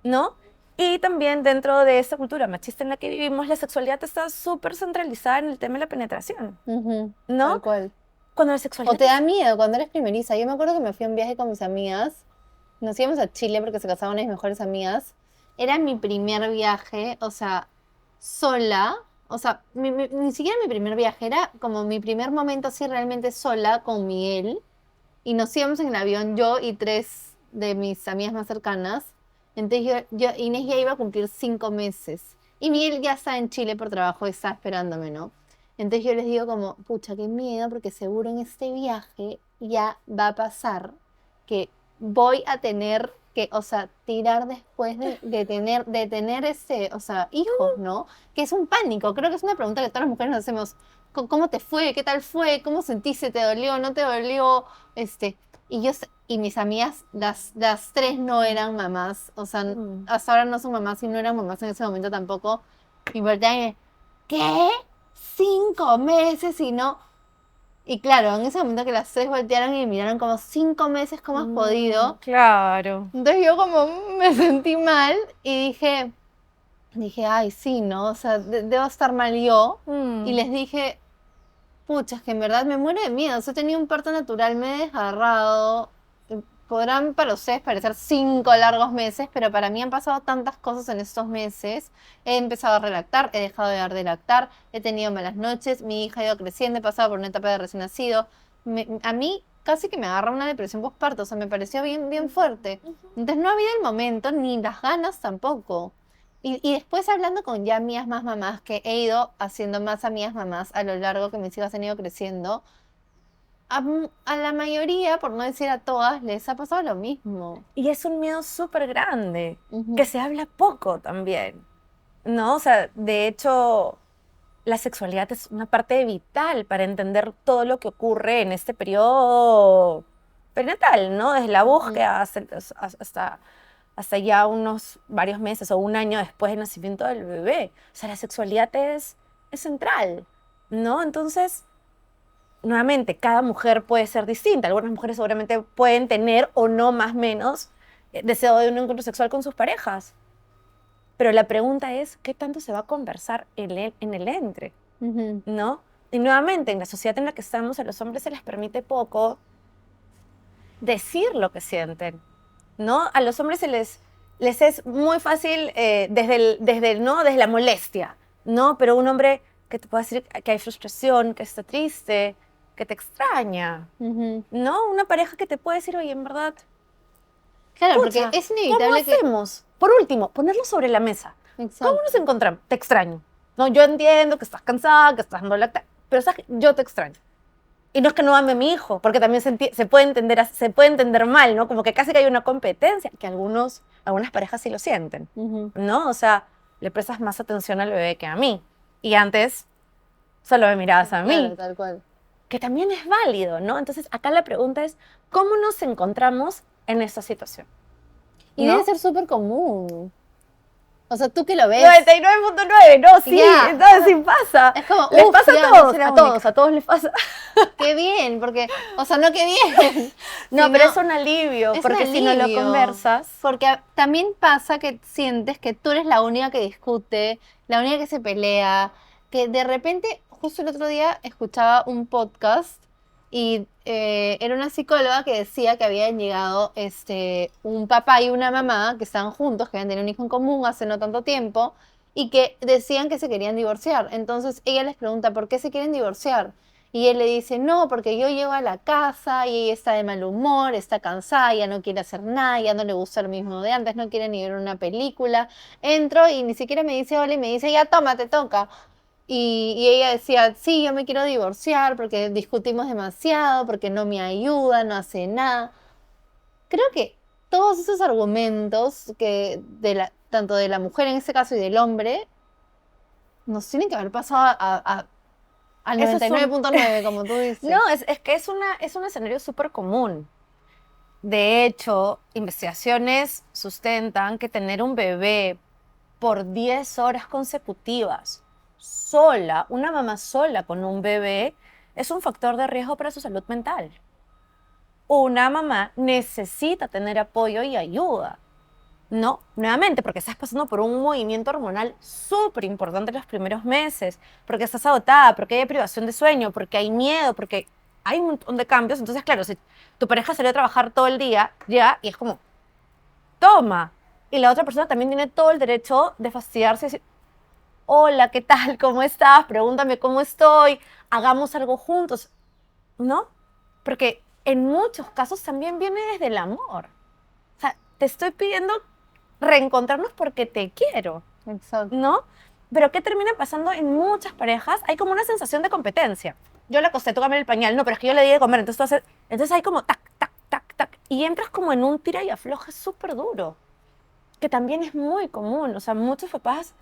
¿no? Y también dentro de esta cultura machista en la que vivimos, la sexualidad está súper centralizada en el tema de la penetración, Ujú, ¿no? tal cual. Cuando la O sexualidad te da miedo cuando eres primeriza. Yo me acuerdo que me fui a un viaje con mis amigas. Nos íbamos a Chile porque se casaban mis mejores amigas. Era mi primer viaje, o sea, sola. O sea, ni siquiera mi primer viaje, era como mi primer momento así realmente sola con Miguel. Y nos íbamos en el avión, yo y tres de mis amigas más cercanas. Entonces Inés ya iba a cumplir 5 meses. Y Miguel ya está en Chile por trabajo, está esperándome, ¿no? Entonces yo les digo como, pucha, qué miedo, porque seguro en este viaje ya va a pasar que voy a tener que, o sea, tirar después de tener o sea, hijos, ¿no? Que es un pánico. Creo que es una pregunta que todas las mujeres nos hacemos. ¿Cómo te fue? ¿Qué tal fue? ¿Cómo sentiste? ¿Te dolió? ¿No te dolió? Este, y mis amigas, las tres no eran mamás, o sea, Mm. hasta ahora no son mamás y no eran mamás en ese momento tampoco. Y voltean y, ¿qué? 5 meses y no. Y claro, en ese momento que las tres voltearon y me miraron como 5 meses, ¿cómo has podido? Claro. Entonces yo como me sentí mal y dije, ay, sí, ¿no? O sea, debo estar mal yo. Y les dije, pucha, es que en verdad me muero de miedo. O sea, he tenido un parto natural, me he desgarrado. Podrán para ustedes parecer 5 largos meses, pero para mí han pasado tantas cosas en estos meses. He empezado a relactar, he dejado de dar de lactar, he tenido malas noches, mi hija ha ido creciendo, he pasado por una etapa de recién nacido. A mí casi que me agarra una depresión postparto, o sea, me pareció bien, bien fuerte. Entonces no ha habido el momento ni las ganas tampoco. Y después hablando con ya mías más mamás, que he ido haciendo más amigas mamás a lo largo que mis hijas han ido creciendo, a la mayoría, por no decir a todas, les ha pasado lo mismo. Y es un miedo súper grande, Ujú, que se habla poco también, ¿no? O sea, de hecho, la sexualidad es una parte vital para entender todo lo que ocurre en este periodo perinatal, ¿no? Desde la ujú, búsqueda hasta ya unos varios meses o un año después del nacimiento del bebé. O sea, la sexualidad es central, ¿no? Entonces, nuevamente, cada mujer puede ser distinta. Algunas mujeres seguramente pueden tener o no más menos deseo de un encuentro sexual con sus parejas. Pero la pregunta es, ¿qué tanto se va a conversar en el entre? ujú. ¿No? Y nuevamente, en la sociedad en la que estamos, a los hombres se les permite poco decir lo que sienten, ¿no? A los hombres les es muy fácil ¿no? Desde la molestia, ¿no? Pero un hombre que te puede decir que hay frustración, que está triste, que te extraña, Ujú. ¿no? Una pareja que te puede decir, oye, en verdad, Claro, porque pucha, es ¿cómo inevitable que... hacemos? Por último, ponerlo sobre la mesa. ¿Cómo nos Exacto. encontramos? Te extraño. No, yo entiendo que estás cansada, que estás dando lactancia, pero ¿sabes? Yo te extraño. Y no es que no ame a mi hijo, porque también se puede entender, se puede entender mal, ¿no? Como que casi que hay una competencia, que algunas parejas sí lo sienten, Ujú. ¿no? O sea, le prestas más atención al bebé que a mí. Y antes solo me mirabas a Claro, mí, tal cual. que también es válido, ¿no? Entonces, acá la pregunta es, ¿cómo nos encontramos en esta situación? Y debe ¿No? ser súper común. O sea, tú que lo ves, 99.9, no, sí, ya. entonces sí pasa. Es como, Les uff, pasa ya, a no todos, soy la a única. todos, a todos les pasa. Qué bien, porque, o sea, no qué bien, No, pero sino es un alivio, es un porque si no lo alivio. conversas, Porque también pasa que sientes que tú eres la única que discute, la única que se pelea, que de repente, justo el otro día escuchaba un podcast y era una psicóloga que decía que habían llegado un papá y una mamá que estaban juntos, que habían tenido un hijo en común hace no tanto tiempo y que decían que se querían divorciar. Entonces ella les pregunta, ¿por qué se quieren divorciar? Y él le dice, no, porque yo llego a la casa y ella está de mal humor, está cansada, ya no quiere hacer nada, ya no le gusta lo mismo de antes, no quiere ni ver una película. Entro y ni siquiera me dice hola y me dice, ya toma, te toca. Y ella decía, sí, yo me quiero divorciar porque discutimos demasiado, porque no me ayuda, no hace nada. Creo que todos esos argumentos que tanto de la mujer en este caso y del hombre nos tienen que haber pasado al Eso es un... 99.9, como tú No, dices. es que es un escenario súper común. De hecho, investigaciones sustentan que tener un bebé por 10 horas consecutivas, sola, una mamá sola con un bebé, es un factor de riesgo para su salud mental. Una mamá necesita tener apoyo y ayuda. No, nuevamente, porque estás pasando por un movimiento hormonal súper importante en los primeros meses, porque estás agotada, porque hay privación de sueño, porque hay miedo, porque hay un montón de cambios. Entonces, claro, si tu pareja salió a trabajar todo el día, ya, y es como, toma. Y la otra persona también tiene todo el derecho de fastidiarse y decir, hola, ¿qué tal? ¿Cómo estás? Pregúntame cómo estoy, hagamos algo juntos, ¿no? Porque en muchos casos también viene desde el amor. O sea, te estoy pidiendo reencontrarnos porque te quiero, Exacto. ¿no? Pero ¿qué termina pasando en muchas parejas? Hay como una sensación de competencia. Yo le acosté, tú cambié el pañal, no, pero es que yo le di de comer, entonces tú haces... Entonces hay como tac, tac, tac, tac, y entras como en un tira y afloja súper duro, que también es muy común. O sea, muchos papás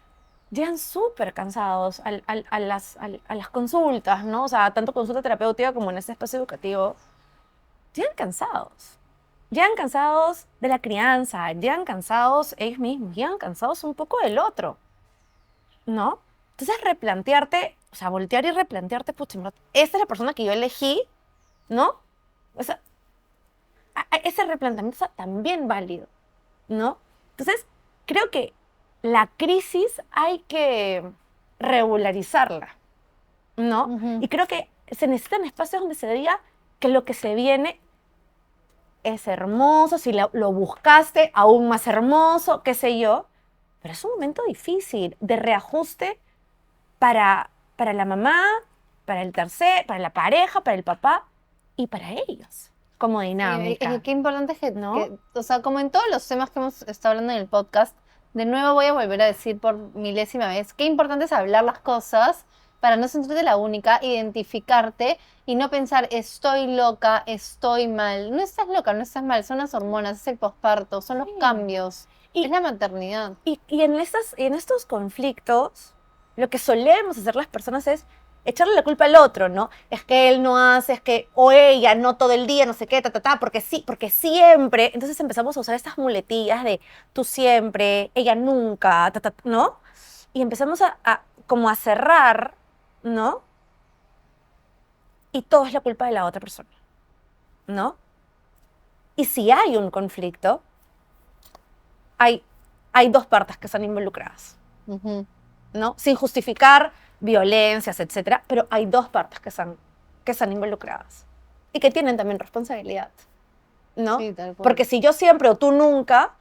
llegan súper cansados a las consultas, ¿no? O sea, tanto consulta terapéutica como en ese espacio educativo, llegan cansados. Llegan cansados de la crianza, llegan cansados ellos mismos, llegan cansados un poco del otro, ¿no? Entonces replantearte, o sea, voltear y replantearte, pucha, esta es la persona que yo elegí, ¿no? O sea, ese replanteamiento es también válido, ¿no? Entonces, creo que la crisis hay que regularizarla, ¿no? Ujú. Y creo que se necesitan espacios donde se diga que lo que se viene es hermoso, si lo buscaste, aún más hermoso, qué sé yo, pero es un momento difícil de reajuste para la mamá, para el tercer, para la pareja, para el papá y para ellos, como Sí, dinámica, qué importante es ¿no? o sea, como en todos los temas que hemos estado hablando en el podcast, de nuevo voy a volver a decir por milésima vez, qué importante es hablar las cosas para no sentirte la única, identificarte y no pensar, estoy loca, estoy mal. No estás loca, no estás mal, son las hormonas, es el posparto, son los Sí. cambios, es Y, la maternidad. y en estos conflictos, lo que solemos hacer las personas es echarle la culpa al otro, ¿no? Es que él no hace, es que, o ella, no todo el día, no sé qué, ta, ta, ta, porque sí, porque siempre. Entonces empezamos a usar estas muletillas de tú siempre, ella nunca, ta, ta, ¿no? Y empezamos como a cerrar, ¿no? Y todo es la culpa de la otra persona, ¿no? Y si hay un conflicto, hay, hay dos partes que están involucradas. Ujú. ¿No? Sin justificar violencias, etcétera, pero hay dos partes que están involucradas y que tienen también responsabilidad, ¿no? Sí, tal cual. Porque si yo siempre o tú nunca,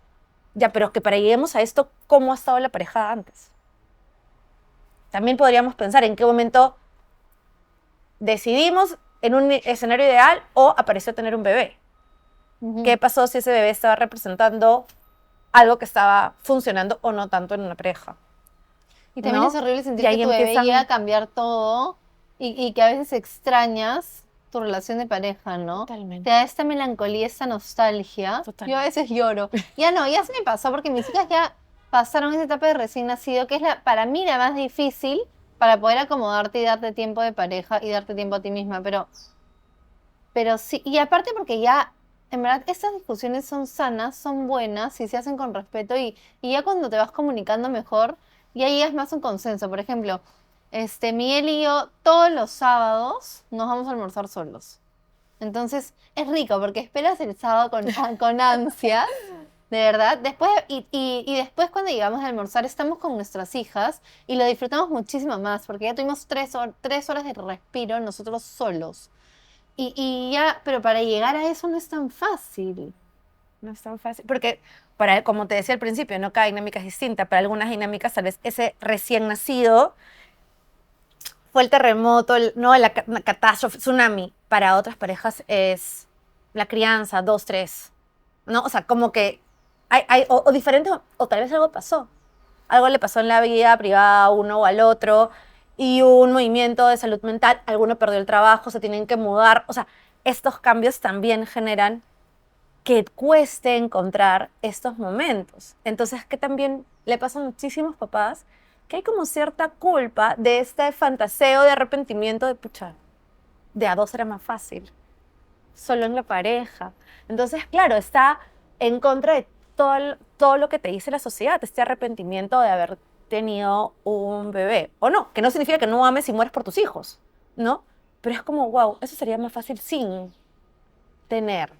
ya, pero que para lleguemos a esto, ¿cómo ha estado la pareja antes? También podríamos pensar en qué momento decidimos en un escenario ideal o apareció tener un bebé. ¿Qué Ujú. pasó si ese bebé estaba representando algo que estaba funcionando o no tanto en una pareja? Y también es ¿No? horrible Y sentir que ahí tu bebé llega a empiezan cambiar todo y que a veces extrañas tu relación de pareja, ¿no? Te totalmente, da esta melancolía, esta nostalgia. Yo a totalmente. veces lloro. Ya no, ya se me pasó porque mis hijas ya pasaron esa etapa de recién nacido, que es para mí la más difícil para poder acomodarte y darte tiempo de pareja y darte tiempo a ti misma. Pero sí, y aparte porque ya, en verdad, estas discusiones son sanas, son buenas y se hacen con respeto y ya cuando te vas comunicando mejor, ya llegas más a un consenso. Por ejemplo, Miguel y yo todos los sábados nos vamos a almorzar solos. Entonces es rico porque esperas el sábado con ansias, de verdad. Después, y después cuando llegamos a almorzar estamos con nuestras hijas y lo disfrutamos muchísimo más porque ya tuvimos 3 horas de respiro nosotros solos. Y ya, pero para llegar a eso no es tan fácil. No es tan fácil, porque para, como te decía al principio, no cada dinámica es distinta. Para algunas dinámicas, tal vez ese recién nacido fue el terremoto, no, la catástrofe, tsunami. Para otras parejas es la crianza, 2, 3, ¿no? O sea, como que o diferentes, o tal vez algo pasó. Algo le pasó en la vida privada a uno o al otro, y un movimiento de salud mental, alguno perdió el trabajo, se tienen que mudar. O sea, estos cambios también generan que cueste encontrar estos momentos. Entonces, que también le pasa a muchísimos papás que hay como cierta culpa de este fantaseo de arrepentimiento de, pucha, de a dos era más fácil, solo en la pareja. Entonces, claro, está en contra de todo lo que te dice la sociedad, este arrepentimiento de haber tenido un bebé. O no, que no significa que no ames y mueres por tus hijos, ¿no? Pero es como, wow, eso sería más fácil sin tener,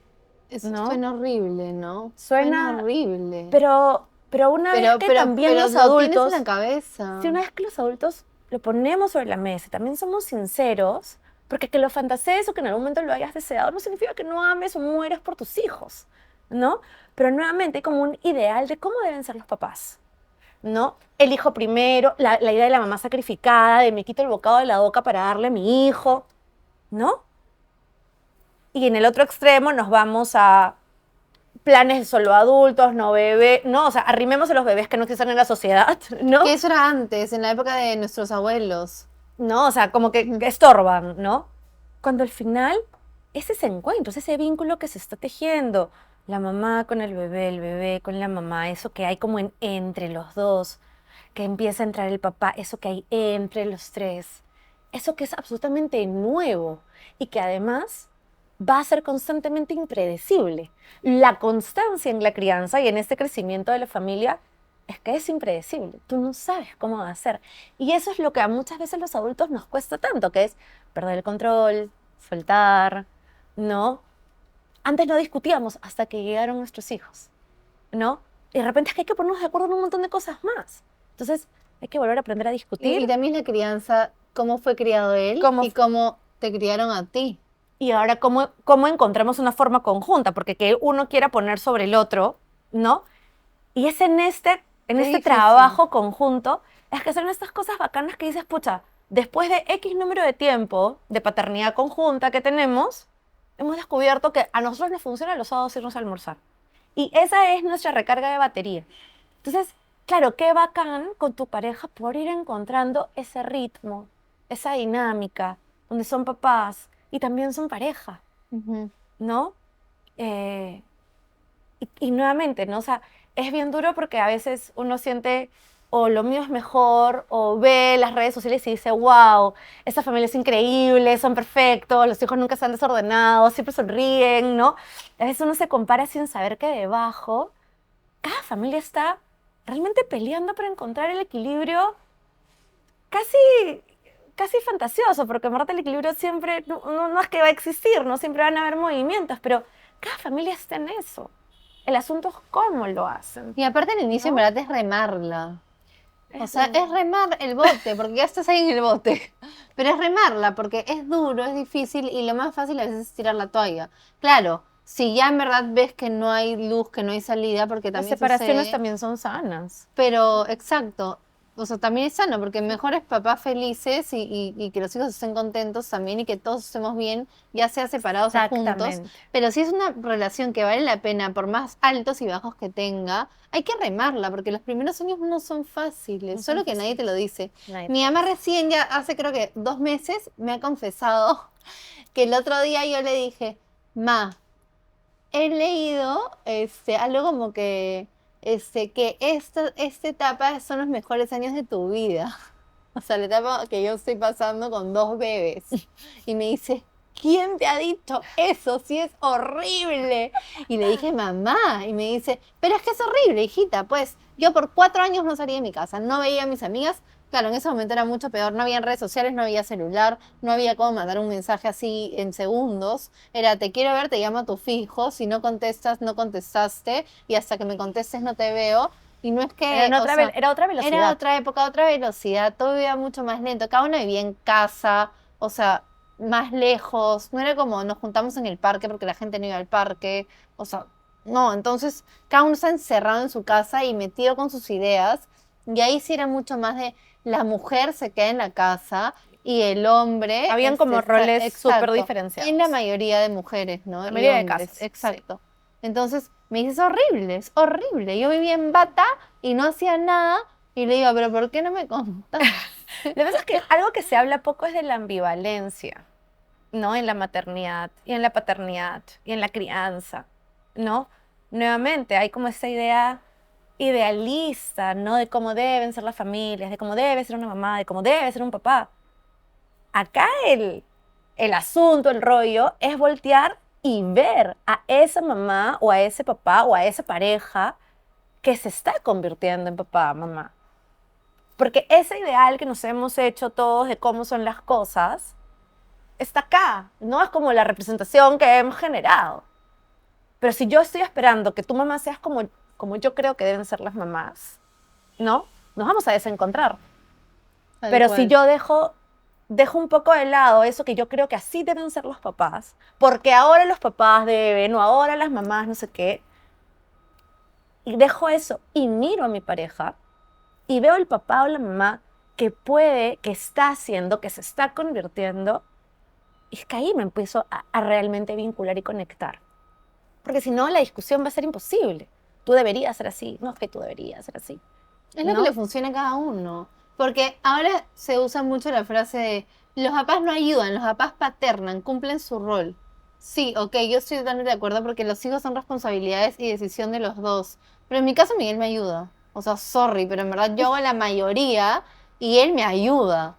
Eso ¿no? suena horrible, ¿no? Suena Suena, horrible. pero una vez que también los lo tienes en adultos, la cabeza. si una vez que los adultos lo ponemos sobre la mesa y también somos sinceros, porque que lo fantasees o que en algún momento lo hayas deseado no significa que no ames o mueras por tus hijos, ¿no? Pero nuevamente hay como un ideal de cómo deben ser los papás, ¿no? El hijo primero, la idea de la mamá sacrificada, de me quito el bocado de la boca para darle a mi hijo, ¿no? Y en el otro extremo nos vamos a planes de solo adultos, no bebé, no, o sea, arrimemos a los bebés que no existen en la sociedad, ¿no? Que eso era antes, en la época de nuestros abuelos. No, o sea, como que estorban, ¿no? Cuando al final es ese encuentro, es ese vínculo que se está tejiendo, la mamá con el bebé con la mamá, eso que hay como entre los dos, que empieza a entrar el papá, eso que hay entre los tres, eso que es absolutamente nuevo y que además va a ser constantemente impredecible. La constancia en la crianza y en este crecimiento de la familia es que es impredecible. Tú no sabes cómo va a ser. Y eso es lo que a muchas veces los adultos nos cuesta tanto, que es perder el control, soltar, ¿no? Antes no discutíamos hasta que llegaron nuestros hijos, ¿no? Y de repente es que hay que ponernos de acuerdo en un montón de cosas más. Entonces hay que volver a aprender a Y discutir. también la crianza, cómo fue criado él Cómo y cómo te criaron a ti. Y ahora, ¿cómo encontramos una forma conjunta? Porque que uno quiera poner sobre el otro, ¿no? Y es en Qué este difícil. trabajo conjunto, es que son estas cosas bacanas que dices, pucha, después de X número de tiempo de paternidad conjunta que tenemos, hemos descubierto que a nosotros nos funciona los sábados irnos a almorzar. Y esa es nuestra recarga de batería. Entonces, claro, qué bacán con tu pareja por ir encontrando ese ritmo, esa dinámica, donde son papás y también son pareja, Ujú. ¿no? Eh, y nuevamente, ¿no? O sea, es bien duro porque a veces uno siente o lo mío es mejor, o ve las redes sociales y dice, wow, esta familia es increíble, son perfectos, los hijos nunca están desordenados, siempre sonríen, ¿no? A veces uno se compara sin saber que debajo cada familia está realmente peleando para encontrar el equilibrio casi, casi fantasioso, porque en verdad el equilibrio siempre, no es que va a existir, no siempre van a haber movimientos, pero cada familia está en eso. El asunto es cómo lo hacen. Y aparte el inicio en ¿No? verdad es remarla. O Es sea, remar. es remar el bote, porque ya estás ahí en el bote. Pero es remarla, porque es duro, es difícil y lo más fácil a veces es tirar la toalla. Claro, si ya en verdad ves que no hay luz, que no hay salida, porque Las también separaciones sucede. también son sanas. Pero, exacto. O sea, también es sano, porque mejor es papás felices y que los hijos estén contentos también y que todos estemos bien, ya sea separados o juntos. Exactamente. Pero si es una relación que vale la pena, por más altos y bajos que tenga, hay que remarla, porque los primeros años no son fáciles, No son solo que nadie te lo dice. Nadie Mi te mamá dice. recién, ya hace creo que 2 meses, me ha confesado que el otro día yo le dije, Ma, he leído algo como que esta etapa son los mejores años de tu vida. O sea, la etapa que yo estoy pasando con 2 bebés. Y me dice, ¿quién te ha dicho eso? Sí es horrible. Y le dije, mamá. Y me dice, pero es que es horrible, hijita. Pues yo por 4 años no salía de mi casa, no veía a mis amigas. Claro, en ese momento era mucho peor. No había redes sociales, no había celular, no había cómo mandar un mensaje así en segundos. Era, te quiero ver, te llamo a tu fijo. Si no contestas, no contestaste. Y hasta que me contestes, no te veo. Y no es que, Era o otra, sea, era otra velocidad. era otra época, otra velocidad, todo iba mucho más lento, cada uno vivía en casa, o sea, más lejos, no era como nos juntamos en el parque porque la gente no iba al parque, o sea, no, entonces cada uno está encerrado en su casa y metido con sus ideas, y ahí sí era mucho más de la mujer se queda en la casa y el hombre Habían como roles súper exacto, diferenciados. en la mayoría de mujeres, ¿no? La Y mayoría de hombres, casos, sí. exacto. Entonces me dice, es horrible, es horrible. Yo vivía en bata y no hacía nada y le digo, pero ¿por qué no me contas? Lo que pasa es que algo que se habla poco es de la ambivalencia, ¿no? En la maternidad y en la paternidad y en la crianza, ¿no? Nuevamente, hay como esa idea idealista, ¿no? De cómo deben ser las familias, de cómo debe ser una mamá, de cómo debe ser un papá. Acá el asunto, el rollo, es voltear y ver a esa mamá o a ese papá o a esa pareja que se está convirtiendo en papá, mamá. Porque ese ideal que nos hemos hecho todos de cómo son las cosas está acá, ¿no? Es como la representación que hemos generado. Pero si yo estoy esperando que tu mamá seas como yo creo que deben ser las mamás, ¿no? Nos vamos a desencontrar. Tal Pero si cual. yo dejo un poco de lado eso que yo creo que así deben ser los papás, porque ahora los papás deben, o ahora las mamás, no sé qué, y dejo eso y miro a mi pareja y veo el papá o la mamá que puede, que está haciendo, que se está convirtiendo, y es que ahí me empiezo a realmente vincular y conectar. Porque si no, la discusión va a ser imposible. Tú deberías ser así, no es que tú deberías ser así, Es lo que ¿no? le funciona a cada uno. Porque ahora se usa mucho la frase de los papás no ayudan, los papás paternan, cumplen su rol. Sí, ok, yo estoy totalmente de acuerdo porque los hijos son responsabilidades y decisión de los dos. Pero en mi caso Miguel me ayuda. O sea, sorry, pero en verdad yo hago la mayoría y él me ayuda.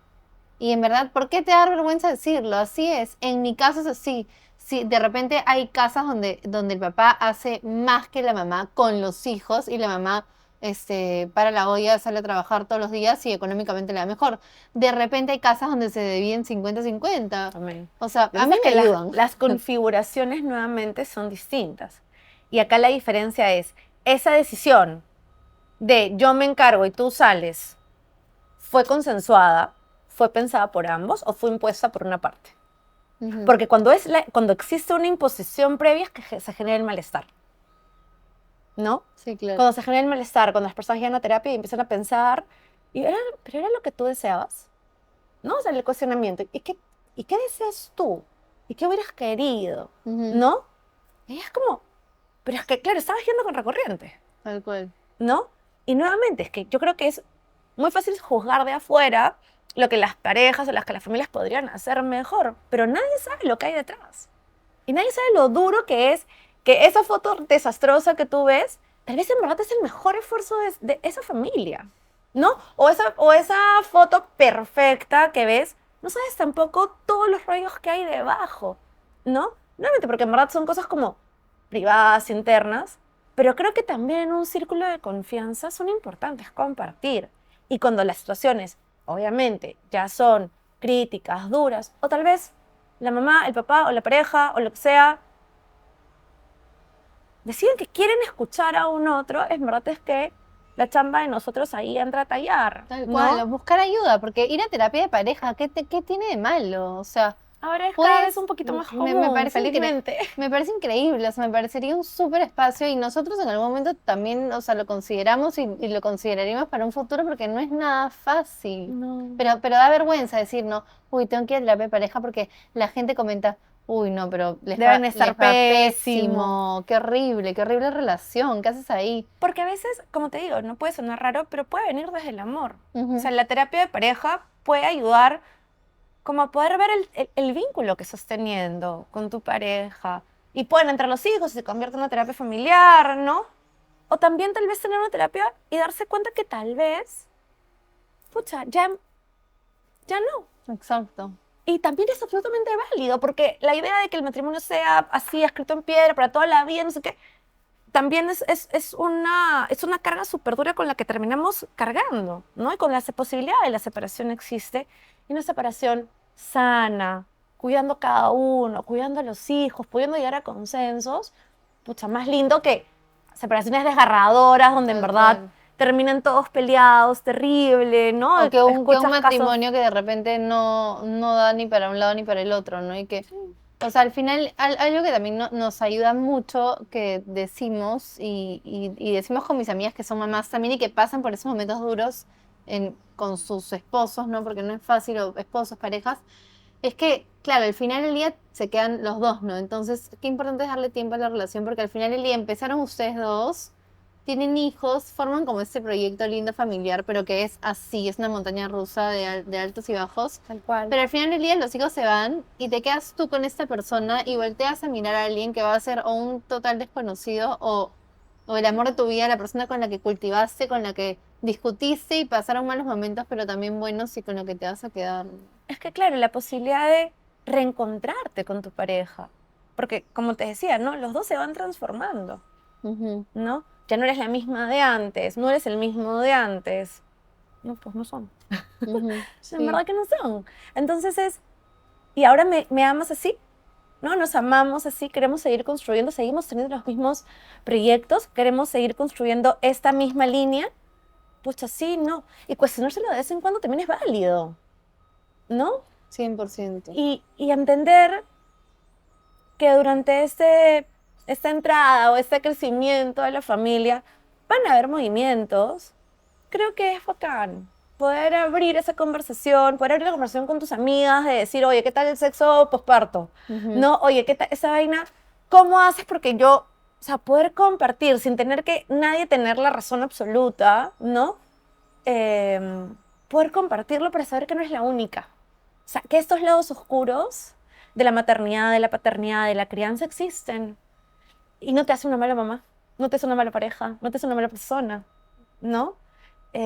Y en verdad, ¿por qué te da vergüenza decirlo? Así es. En mi caso es así. Si de repente hay casas donde el papá hace más que la mamá con los hijos y la mamá para la olla, sale a trabajar todos los días y económicamente le da mejor. De repente hay casas donde se dividen 50-50. Amén. O sea, Lo que a pasa mí es me que ayudan. las configuraciones nuevamente son distintas. Y acá la diferencia es, esa decisión de yo me encargo y tú sales, ¿fue consensuada? ¿Fue pensada por ambos o fue impuesta por una parte? Ujú. Porque cuando existe una imposición previa es que se genera el malestar, ¿no? Sí, claro. Cuando se genera el malestar, cuando las personas llegan a terapia y empiezan a pensar, ¿pero era lo que tú deseabas? ¿No? O sea, el cuestionamiento. ¿Y qué deseas tú? ¿Y qué hubieras querido? Ujú. ¿No? Y es como, pero es que, claro, estabas yendo con recorriente, Tal cual. ¿no? Y nuevamente, es que yo creo que es muy fácil juzgar de afuera lo que las parejas o las que las familias podrían hacer mejor, pero nadie sabe lo que hay detrás. Y nadie sabe lo duro que es que esa foto desastrosa que tú ves, tal vez en verdad es el mejor esfuerzo de esa familia, ¿no? O esa foto perfecta que ves, no sabes tampoco todos los rollos que hay debajo, ¿no? Nuevamente, porque en verdad son cosas como privadas, internas, pero creo que también en un círculo de confianza son importantes compartir. Y cuando las situaciones, obviamente, ya son críticas, duras, o tal vez la mamá, el papá o la pareja o lo que sea, deciden que quieren escuchar a un otro, es verdad es que la chamba de nosotros ahí entra a tallar, Tal cual. ¿no? Buscar ayuda, porque ir a terapia de pareja, ¿qué tiene de malo? O sea, Ahora es cada pues vez un poquito más me común, parece felizmente. me parece increíble, o sea, me parecería un súper espacio y nosotros en algún momento también, o sea, lo consideramos y lo consideraríamos para un futuro porque no es nada fácil. No. Pero da vergüenza decir, no, uy, tengo que ir a terapia de pareja porque la gente comenta, uy, no, pero Deben les estar va pésimos. pésimo, qué horrible relación, ¿qué haces ahí? Porque a veces, como te digo, no puede sonar raro, pero puede venir desde el amor. O Ujú. sea, la terapia de pareja puede ayudar como a poder ver el vínculo que estás teniendo con tu pareja. Y pueden entrar los hijos y se convierte en una terapia familiar, ¿no? O también tal vez tener una terapia y darse cuenta que tal vez, pucha, ya no. Exacto. Y también es absolutamente válido, porque la idea de que el matrimonio sea así, escrito en piedra para toda la vida, no sé qué, también es una carga súper dura con la que terminamos cargando, ¿no? Y con la posibilidad de la separación existe, y una separación sana, cuidando cada uno, cuidando a los hijos, pudiendo llegar a consensos, pucha, más lindo que separaciones desgarradoras, donde en Tal verdad cual. terminan todos peleados, terrible, ¿no? O que un Escuchas casos. matrimonio que de repente no da ni para un lado ni para el otro, ¿no? Y que, o sea, al final, algo que también nos ayuda mucho, que decimos, y decimos con mis amigas que son mamás también y que pasan por esos momentos duros, con sus esposos, ¿no? Porque no es fácil, o esposos, parejas, es que, claro, al final del día se quedan los dos, ¿no? Entonces, qué importante es darle tiempo a la relación, porque al final del día empezaron ustedes dos, tienen hijos, forman como este proyecto lindo familiar, pero que es así, es una montaña rusa de altos y bajos. Tal cual. Pero al final del día los hijos se van y te quedas tú con esta persona y volteas a mirar a alguien que va a ser o un total desconocido o el amor de tu vida, la persona con la que cultivaste, con la que discutiste y pasaron malos momentos, pero también buenos y con lo que te vas a quedar. Es que claro, la posibilidad de reencontrarte con tu pareja, porque como te decía, ¿no? Los dos se van transformando, Ujú, ¿no? Ya no eres la misma de antes, no eres el mismo de antes. No, pues no son. ujú, En sí, verdad que no son. Entonces ¿y ahora me amas así? ¿No? Nos amamos así, queremos seguir construyendo, seguimos teniendo los mismos proyectos, queremos seguir construyendo esta misma línea. Pues así, no. Y cuestionárselo de vez en cuando también es válido, ¿no? 100%. Y entender que durante esta entrada o este crecimiento de la familia van a haber movimientos. Creo que es bacán poder abrir esa conversación, poder abrir la conversación con tus amigas, de decir, oye, ¿qué tal el sexo posparto? Ujú, No, oye, ¿qué tal esa vaina? ¿Cómo haces? Porque yo, o sea, poder compartir sin tener que nadie tener la razón absoluta, ¿no? Poder compartirlo para saber que no es la única. O sea, que estos lados oscuros de la maternidad, de la paternidad, de la crianza existen. Y no te hace una mala mamá, no te hace una mala pareja, no te hace una mala persona, ¿no?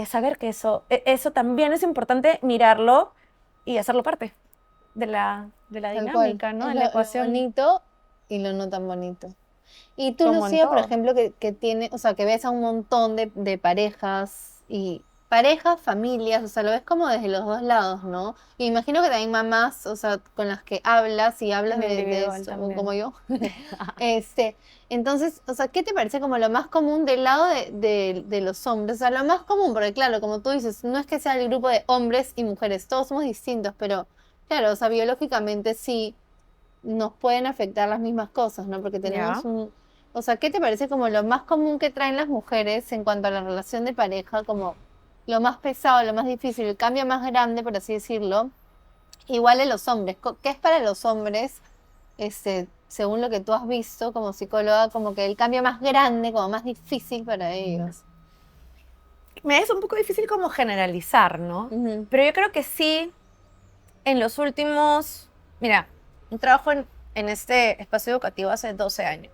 Saber que eso también es importante mirarlo y hacerlo parte de la tal cual. dinámica, ¿no? Es De la lo ecuación, bonito y lo no tan bonito. Y tú, como en Lucía, por todo. ejemplo, que tiene, o sea, que ves a un montón de parejas y parejas, familias, o sea, lo ves como desde los dos lados, ¿no? Y imagino que también mamás, o sea, con las que hablas y hablas En de individual esto, o como también. yo. Este, entonces, o sea, ¿qué te parece como lo más común del lado de los hombres? O sea, lo más común, porque claro, como tú dices, no es que sea el grupo de hombres y mujeres, todos somos distintos, pero claro, o sea, biológicamente sí nos pueden afectar las mismas cosas, ¿no? Porque tenemos Ya. un... O sea, ¿qué te parece como lo más común que traen las mujeres en cuanto a la relación de pareja, como lo más pesado, lo más difícil, el cambio más grande, por así decirlo? Igual en los hombres. ¿Qué es para los hombres, según lo que tú has visto como psicóloga, como que el cambio más grande, como más difícil para ellos? Me es un poco difícil como generalizar, ¿no? Ujú, Pero yo creo que sí, en los últimos, mira, un trabajo en este espacio educativo hace 12 años.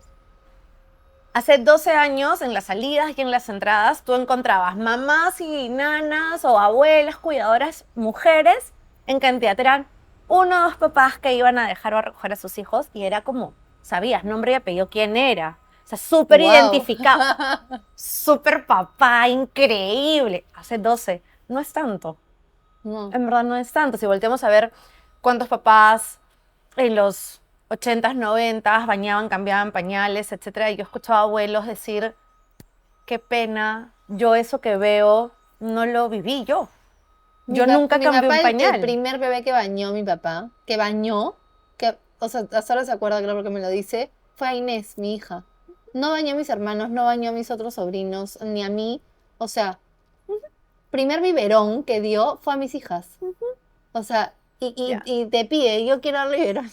Hace 12 años, en las salidas y en las entradas, tú encontrabas mamás y nanas o abuelas, cuidadoras, mujeres, en cantidad. Eran uno o dos papás que iban a dejar o a recoger a sus hijos y era como, sabías nombre y apellido quién era. O sea, súper wow. identificado. Súper papá, increíble. Hace 12. No es tanto. No. En verdad no es tanto. Si volteamos a ver cuántos papás en los 80s, 90s bañaban, cambiaban pañales, etcétera, y yo escuchaba abuelos decir, qué pena, yo eso que veo no lo viví yo. Yo nunca Mi cambié un papá, el pañal. primer bebé que bañó mi papá, que bañó, que, o sea, hasta ahora se acuerda, claro, porque me lo dice, fue a Inés, mi hija. No bañó a mis hermanos, no bañó a mis otros sobrinos, ni a mí. O sea, primer biberón que dio fue a mis hijas. O sea, Ya. y te pide, yo quiero darle biberón.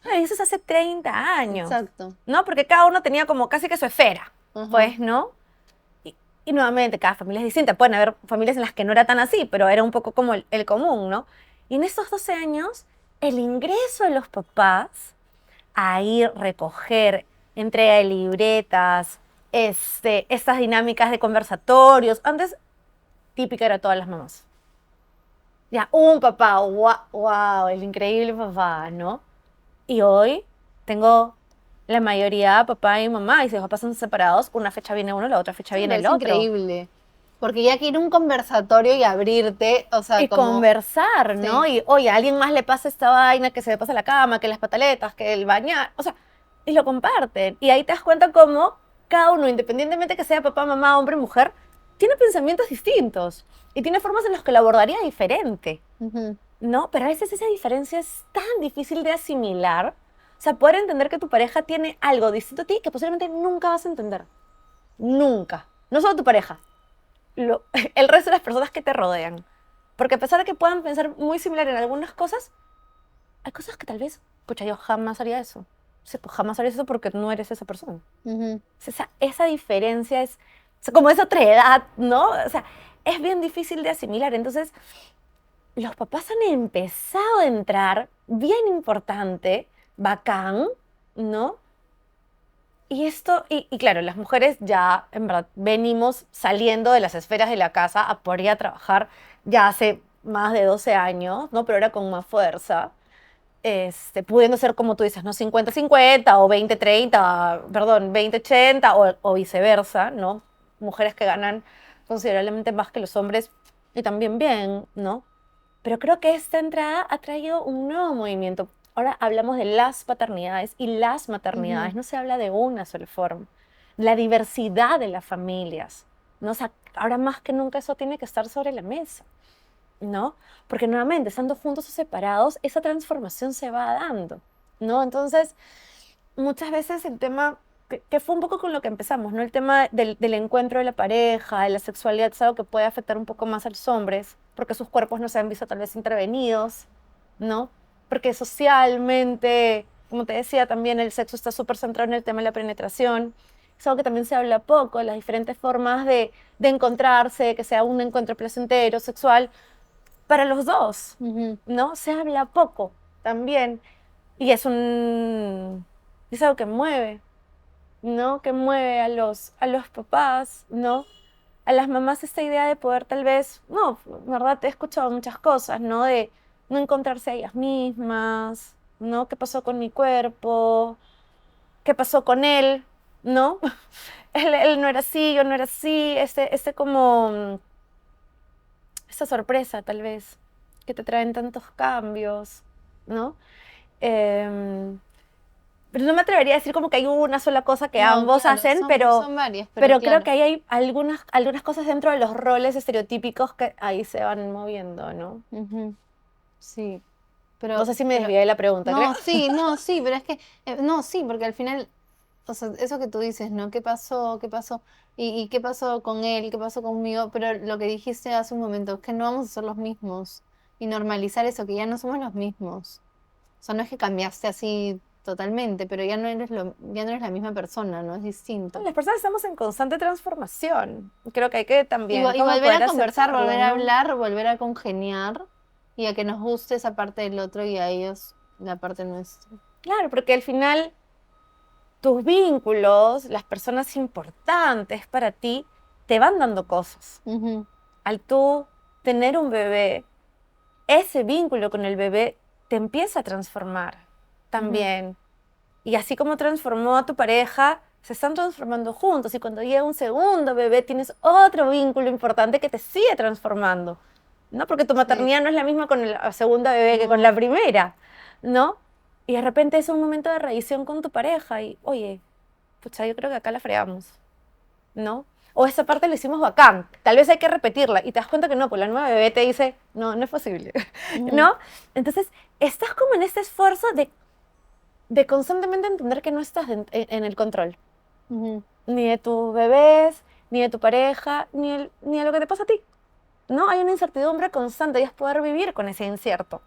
Ay, eso es hace 30 años, Exacto. ¿no? Porque cada uno tenía como casi que su esfera, Ajá. pues, ¿no? Y nuevamente, cada familia es distinta. Pueden haber familias en las que no era tan así, pero era un poco como el común, ¿no? Y en esos 12 años, el ingreso de los papás a ir, recoger, entrega de libretas, estas dinámicas de conversatorios. Antes, típica era todas las mamás. Ya, un papá, wow, wow, el increíble papá, ¿no? Y hoy tengo la mayoría papá y mamá, y si los papás son separados, una fecha viene uno, la otra fecha Eso me viene el parece otro. increíble. Porque ya que ir a un conversatorio y abrirte, o sea, Y como, conversar, ¿no? sí. Y, oye, a alguien más le pasa esta vaina, que se le pasa la cama, que las pataletas, que el bañar, o sea, y lo comparten. Y ahí te das cuenta cómo cada uno, independientemente que sea papá, mamá, hombre, mujer, tiene pensamientos distintos y tiene formas en las que lo abordaría diferente, Ujú, ¿no? Pero a veces esa diferencia es tan difícil de asimilar. O sea, poder entender que tu pareja tiene algo distinto a ti que posiblemente nunca vas a entender. Nunca. No solo tu pareja. el resto de las personas que te rodean. Porque a pesar de que puedan pensar muy similar en algunas cosas, hay cosas que tal vez, pucha, yo jamás haría eso. O sea, pues jamás harías eso porque no eres esa persona. Ujú, O sea, esa diferencia es, o sea, como es otra edad, ¿no? O sea, es bien difícil de asimilar. Entonces, los papás han empezado a entrar, bien importante, bacán, ¿no? Y esto, y claro, las mujeres ya, en verdad, venimos saliendo de las esferas de la casa a poder ir a trabajar ya hace más de 12 años, ¿no? Pero ahora con más fuerza, pudiendo ser como tú dices, ¿no? 50-50 o 20-30, perdón, 20-80 o viceversa, ¿no? Mujeres que ganan considerablemente más que los hombres y también bien, ¿no? Pero creo que esta entrada ha traído un nuevo movimiento. Ahora hablamos de las paternidades y las ujú. maternidades. No se habla de una sola forma. La diversidad de las familias, ¿no? O sea, ahora más que nunca eso tiene que estar sobre la mesa, ¿no? Porque nuevamente, estando juntos o separados, esa transformación se va dando, ¿no? Entonces, muchas veces el tema, que fue un poco con lo que empezamos, ¿no? El tema del encuentro de la pareja, de la sexualidad, es algo que puede afectar un poco más a los hombres, porque sus cuerpos no se han visto tal vez intervenidos, ¿no? Porque socialmente, como te decía, también el sexo está súper centrado en el tema de la penetración. Es algo que también se habla poco, las diferentes formas de encontrarse, que sea un encuentro placentero, sexual, para los dos, Ujú. ¿no? Se habla poco también. Y es algo que mueve, ¿no? Que mueve a los papás, ¿no? A las mamás esta idea de poder tal vez, no, en verdad he escuchado muchas cosas, ¿no? De no encontrarse a ellas mismas, ¿no? ¿Qué pasó con mi cuerpo? ¿Qué pasó con él? ¿No? Él no era así, yo no era así, como, esta sorpresa tal vez, que te traen tantos cambios, ¿no? Em, pero no me atrevería a decir como que hay una sola cosa que No, ambos claro, hacen, pero, son varias, pero pero creo claro. que ahí hay algunas cosas dentro de los roles estereotípicos que ahí se van moviendo, ¿no? Ujú, sí, No sé si me pero, desvié de la pregunta, creo. no, sí, no, sí, pero es que, no, sí, porque al final, o sea, eso que tú dices, ¿no? ¿Qué pasó? ¿Qué pasó? Y qué pasó con él? ¿Qué pasó conmigo? Pero lo que dijiste hace un momento, es que no vamos a ser los mismos. Y normalizar eso, que ya no somos los mismos. O sea, no es que cambiaste así totalmente, pero ya no eres la misma persona, ¿no? Es distinto. Las personas estamos en constante transformación. Creo que hay que también Y como volver poder a conversar, aceptarlo, volver a ¿no? hablar, volver a congeniar y a que nos guste esa parte del otro y a ellos la parte nuestra. Claro, porque al final tus vínculos, las personas importantes para ti, te van dando cosas. Ujú, Al tú tener un bebé, ese vínculo con el bebé te empieza a transformar ujú. también. Y así como transformó a tu pareja, se están transformando juntos. Y cuando llega un segundo bebé, tienes otro vínculo importante que te sigue transformando. ¿No? Porque tu Sí, maternidad no es la misma con la segunda bebé que con la no, primera, ¿no? Y de repente es un momento de revisión con tu pareja y, oye, pucha, yo creo que acá la fregamos, ¿no? O esa parte la hicimos bacán, tal vez hay que repetirla y te das cuenta que no, pues la nueva bebé te dice, no, no es posible, ujú, ¿no? Entonces, estás como en este esfuerzo de constantemente entender que no estás en el control, ujú. ni de tus bebés, ni de tu pareja, ni de lo que te pasa a ti, ¿no? Hay una incertidumbre constante y es poder vivir con ese incierto,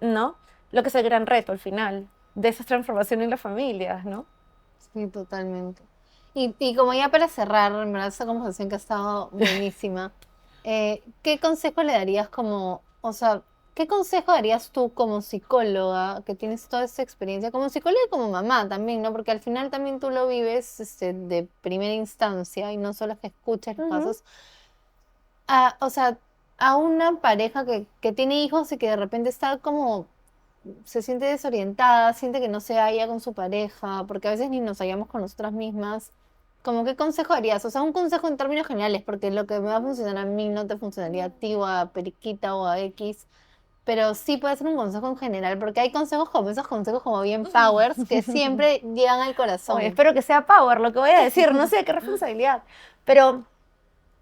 ¿no? Lo que es el gran reto al final de esa transformación en las familias, ¿no? Sí, totalmente. Y como ya para cerrar, en verdad, esta conversación que ha estado buenísima, ¿qué consejo le darías como, o sea, qué consejo darías tú como psicóloga, que tienes toda esta experiencia, como psicóloga y como mamá también, ¿no? Porque al final también tú lo vives, de primera instancia y no solo es que escuches los Ujú. casos, o sea, a una pareja que tiene hijos y que de repente está como se siente desorientada, siente que no se halla con su pareja, porque a veces ni nos hallamos con nosotras mismas. ¿Cómo qué consejo harías? O sea, un consejo en términos generales, porque lo que me va a funcionar a mí no te funcionaría a ti o a Periquita o a X, pero sí puede ser un consejo en general, porque hay consejos como esos consejos como bien powers que siempre llegan al Oye, corazón. espero que sea power lo que voy a decir, no sé qué responsabilidad, pero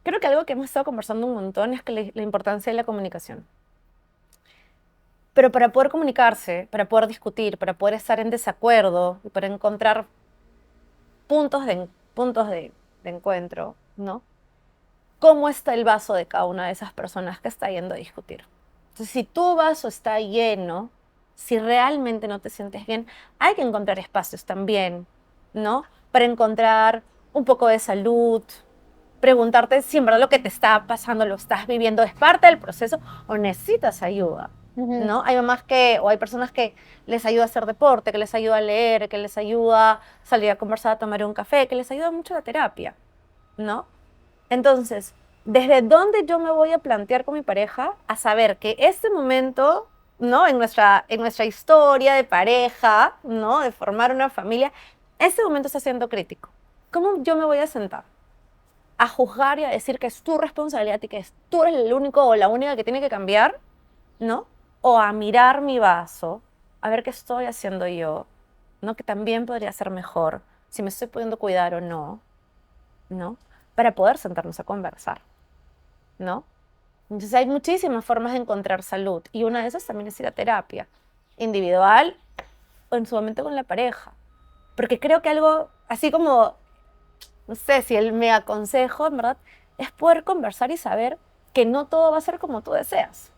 creo que algo que hemos estado conversando un montón es que la importancia de la comunicación. Pero para poder comunicarse, para poder discutir, para poder estar en desacuerdo y para encontrar puntos de encuentro, ¿no? cómo está el vaso de cada una de esas personas que está yendo a discutir. Entonces, si tu vaso está lleno, si realmente no te sientes bien, hay que encontrar espacios también, ¿no? Para encontrar un poco de salud, preguntarte si en verdad lo que te está pasando lo estás viviendo es parte del proceso o necesitas ayuda, ¿no? Hay mamás o hay personas que les ayuda a hacer deporte, que les ayuda a leer, que les ayuda a salir a conversar, a tomar un café, que les ayuda mucho la terapia, ¿no? Entonces, ¿desde dónde yo me voy a plantear con mi pareja a saber que este momento, ¿no? En nuestra historia de pareja, ¿no? De formar una familia, este momento está siendo crítico. ¿Cómo yo me voy a sentar a juzgar y a decir que es tu responsabilidad y que tú eres el único o la única que tiene que cambiar, ¿no? O a mirar mi vaso, a ver qué estoy haciendo yo, ¿no? Que también podría ser mejor, si me estoy pudiendo cuidar o no, ¿no? Para poder sentarnos a conversar, ¿no? Entonces hay muchísimas formas de encontrar salud y una de esas también es ir a terapia, individual o en su momento con la pareja. Porque creo que algo, así como, no sé si él me aconsejo, en verdad, es poder conversar y saber que no todo va a ser como tú deseas,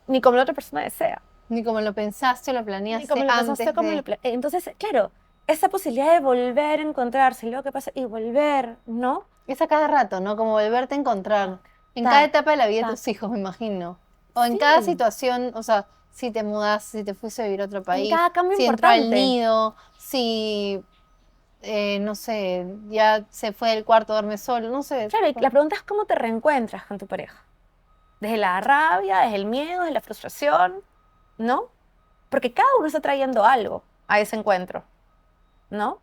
ni como la otra persona desea. Ni como lo pensaste, lo Ni planeaste como lo antes pensaste, como de... Entonces, claro, esa posibilidad de volver a encontrarse, y luego qué pasa, y volver, ¿no? Es a cada rato, ¿no? Como volverte a encontrar. En cada Ta, etapa de la vida de ta. tus hijos, me imagino. O en cada Sí, situación, o sea, si te mudas, si te fuiste a vivir a otro en país, cada cambio si entró al importante. nido, si, no sé, ya se fue del cuarto, duerme solo, no sé. Claro, y la pregunta es cómo te reencuentras con tu pareja. Desde la rabia, desde el miedo, desde la frustración, ¿no? Porque cada uno está trayendo algo a ese encuentro, ¿no?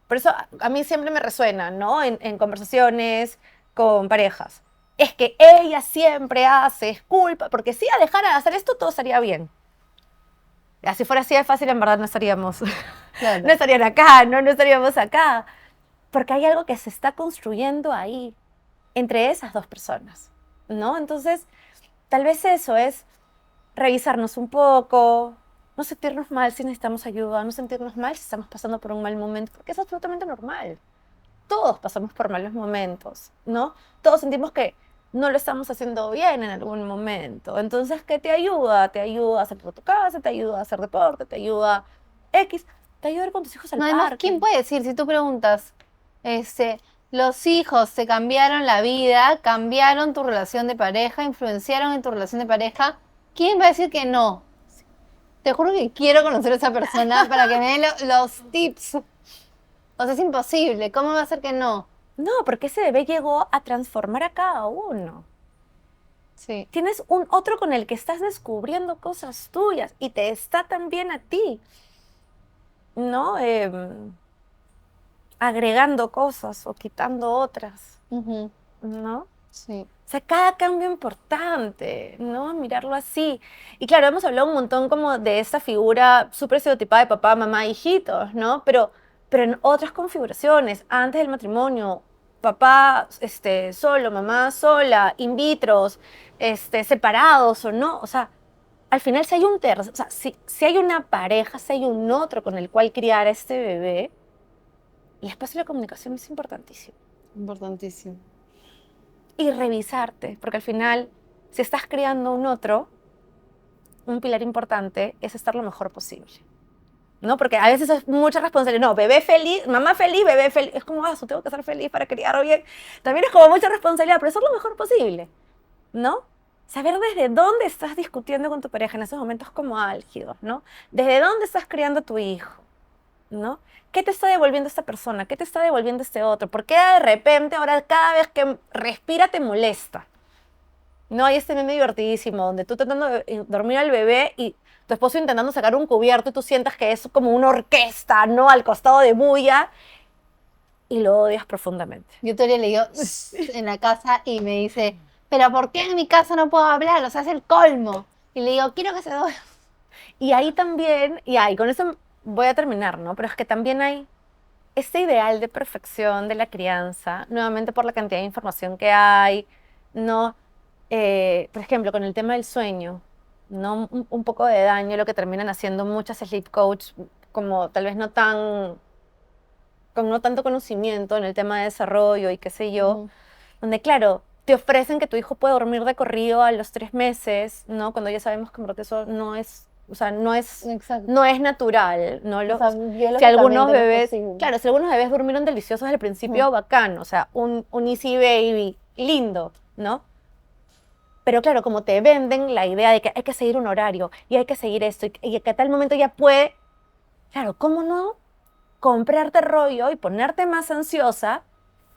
Por eso a mí siempre me resuena, ¿no? En conversaciones con parejas. Es que ella siempre hace, es culpa, porque si ella dejara de hacer esto, todo estaría bien. Si fuera así de fácil, en verdad no estaríamos, Claro. no estarían acá, ¿no? No estaríamos acá. Porque hay algo que se está construyendo ahí, entre esas dos personas, ¿no? Entonces, tal vez eso es revisarnos un poco, no sentirnos mal si necesitamos ayuda, no sentirnos mal si estamos pasando por un mal momento, porque es absolutamente normal. Todos pasamos por malos momentos, ¿no? Todos sentimos que no lo estamos haciendo bien en algún momento. Entonces, ¿qué te ayuda? Te ayuda a hacer por tu casa, te ayuda a hacer deporte, te ayuda X, te ayuda a ir con tus hijos al No, además, parque. ¿quién puede decir? Si tú preguntas, los hijos te cambiaron la vida, cambiaron tu relación de pareja, influenciaron en tu relación de pareja, ¿quién va a decir que no? Te juro que quiero conocer a esa persona para que me dé los tips. O sea, es imposible. ¿Cómo va a ser que no? No, porque ese bebé llegó a transformar a cada uno. Sí. Tienes un otro con el que estás descubriendo cosas tuyas y te está también a ti, ¿no? Agregando cosas o quitando otras, Ujú, ¿no? sí. O sea, cada cambio importante, ¿no? Mirarlo así. Y claro, hemos hablado un montón como de esta figura súper estereotipada de papá, mamá, hijitos, ¿no? Pero en otras configuraciones, antes del matrimonio, papá solo, mamá sola, in vitros, separados o no. O sea, al final si hay un tercero, o sea, si hay una pareja, si hay un otro con el cual criar a este bebé, el espacio de la comunicación es importantísimo. Importantísimo. Y revisarte, porque al final, si estás creando un otro, un pilar importante es estar lo mejor posible, ¿no? Porque a veces es mucha responsabilidad. No, bebé feliz, mamá feliz, bebé feliz. Es como, tengo que ser feliz para criar bien. También es como mucha responsabilidad, pero hacer lo mejor posible, ¿no? Saber desde dónde estás discutiendo con tu pareja en esos momentos como álgidos, ¿no? Desde dónde estás criando a tu hijo, ¿no? ¿Qué te está devolviendo esta persona? ¿Qué te está devolviendo este otro? ¿Por qué de repente ahora cada vez que respira te molesta? No, hay este meme divertidísimo donde tú tratando de dormir al bebé y tu esposo intentando sacar un cubierto y tú sientas que es como una orquesta, ¿no? Al costado de bulla y lo odias profundamente. Yo todavía le digo en la casa y me dice, pero ¿por qué en mi casa no puedo hablar? O sea, es el colmo. Y le digo, quiero que se duerma. Y ahí también, y ahí con eso voy a terminar, ¿no? Pero es que también hay este ideal de perfección de la crianza, nuevamente por la cantidad de información que hay, ¿no? Por ejemplo, con el tema del sueño, ¿no? Un poco de daño lo que terminan haciendo muchas sleep coach, como tal vez no tan, con no tanto conocimiento en el tema de desarrollo y qué sé yo, Ujú. donde claro, te ofrecen que tu hijo puede dormir de corrido a los 3 meses, ¿no? Cuando ya sabemos que en verdad eso no es, o sea, Exacto. no es natural, ¿no? O sea, Si biológicamente algunos no es bebés, posible. claro, si algunos bebés durmieron deliciosos al principio, bacán, o sea, un easy baby, lindo, ¿no? Pero claro, como te venden la idea de que hay que seguir un horario y hay que seguir esto y que a tal momento ya puede, claro, ¿cómo no comprarte rollo y ponerte más ansiosa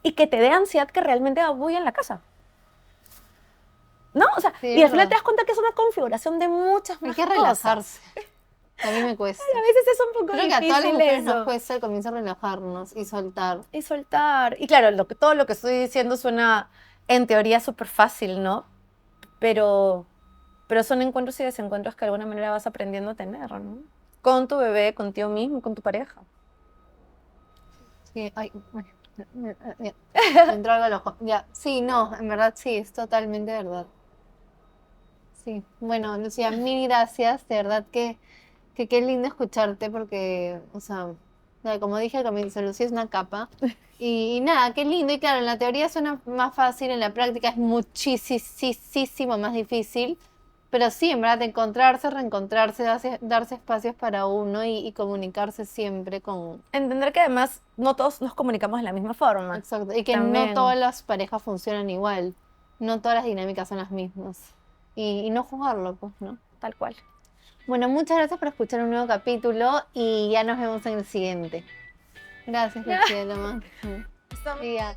y que te dé ansiedad que realmente voy en la casa? ¿No? O sea, Sí, y es al final verdad. te das cuenta que es una configuración de muchas Hay más que cosas. relajarse. A mí me cuesta. A veces es un poco Creo que a todas las difícil mujeres nos eso. cuesta al comienzo relajarnos y soltar. Y soltar. Y claro, todo lo que estoy diciendo suena en teoría súper fácil, ¿no? Pero, pero son encuentros y desencuentros que de alguna manera vas aprendiendo a tener, ¿no? Con tu bebé, contigo mismo, con tu pareja. Sí, ay, me entró algo al ojo. Ya, sí, no, en verdad sí, es totalmente verdad. Sí, bueno, Lucía, mil gracias, de verdad que qué lindo escucharte porque, o sea, como dije al comienzo, Lucía es una capa. Y nada, qué lindo. Y claro, en la teoría suena más fácil, en la práctica es muchísimo más difícil. Pero sí, en verdad, encontrarse, reencontrarse, darse espacios para uno y comunicarse siempre con... Entender que además no todos nos comunicamos de la misma forma. Exacto. Y que no También. todas las parejas funcionan igual. No todas las dinámicas son las mismas. Y no juzgarlo, pues, ¿no? Tal cual. Bueno, muchas gracias por escuchar un nuevo capítulo y ya nos vemos en el siguiente. Gracias, Lucía, lo máximo. Estamos- Y ya.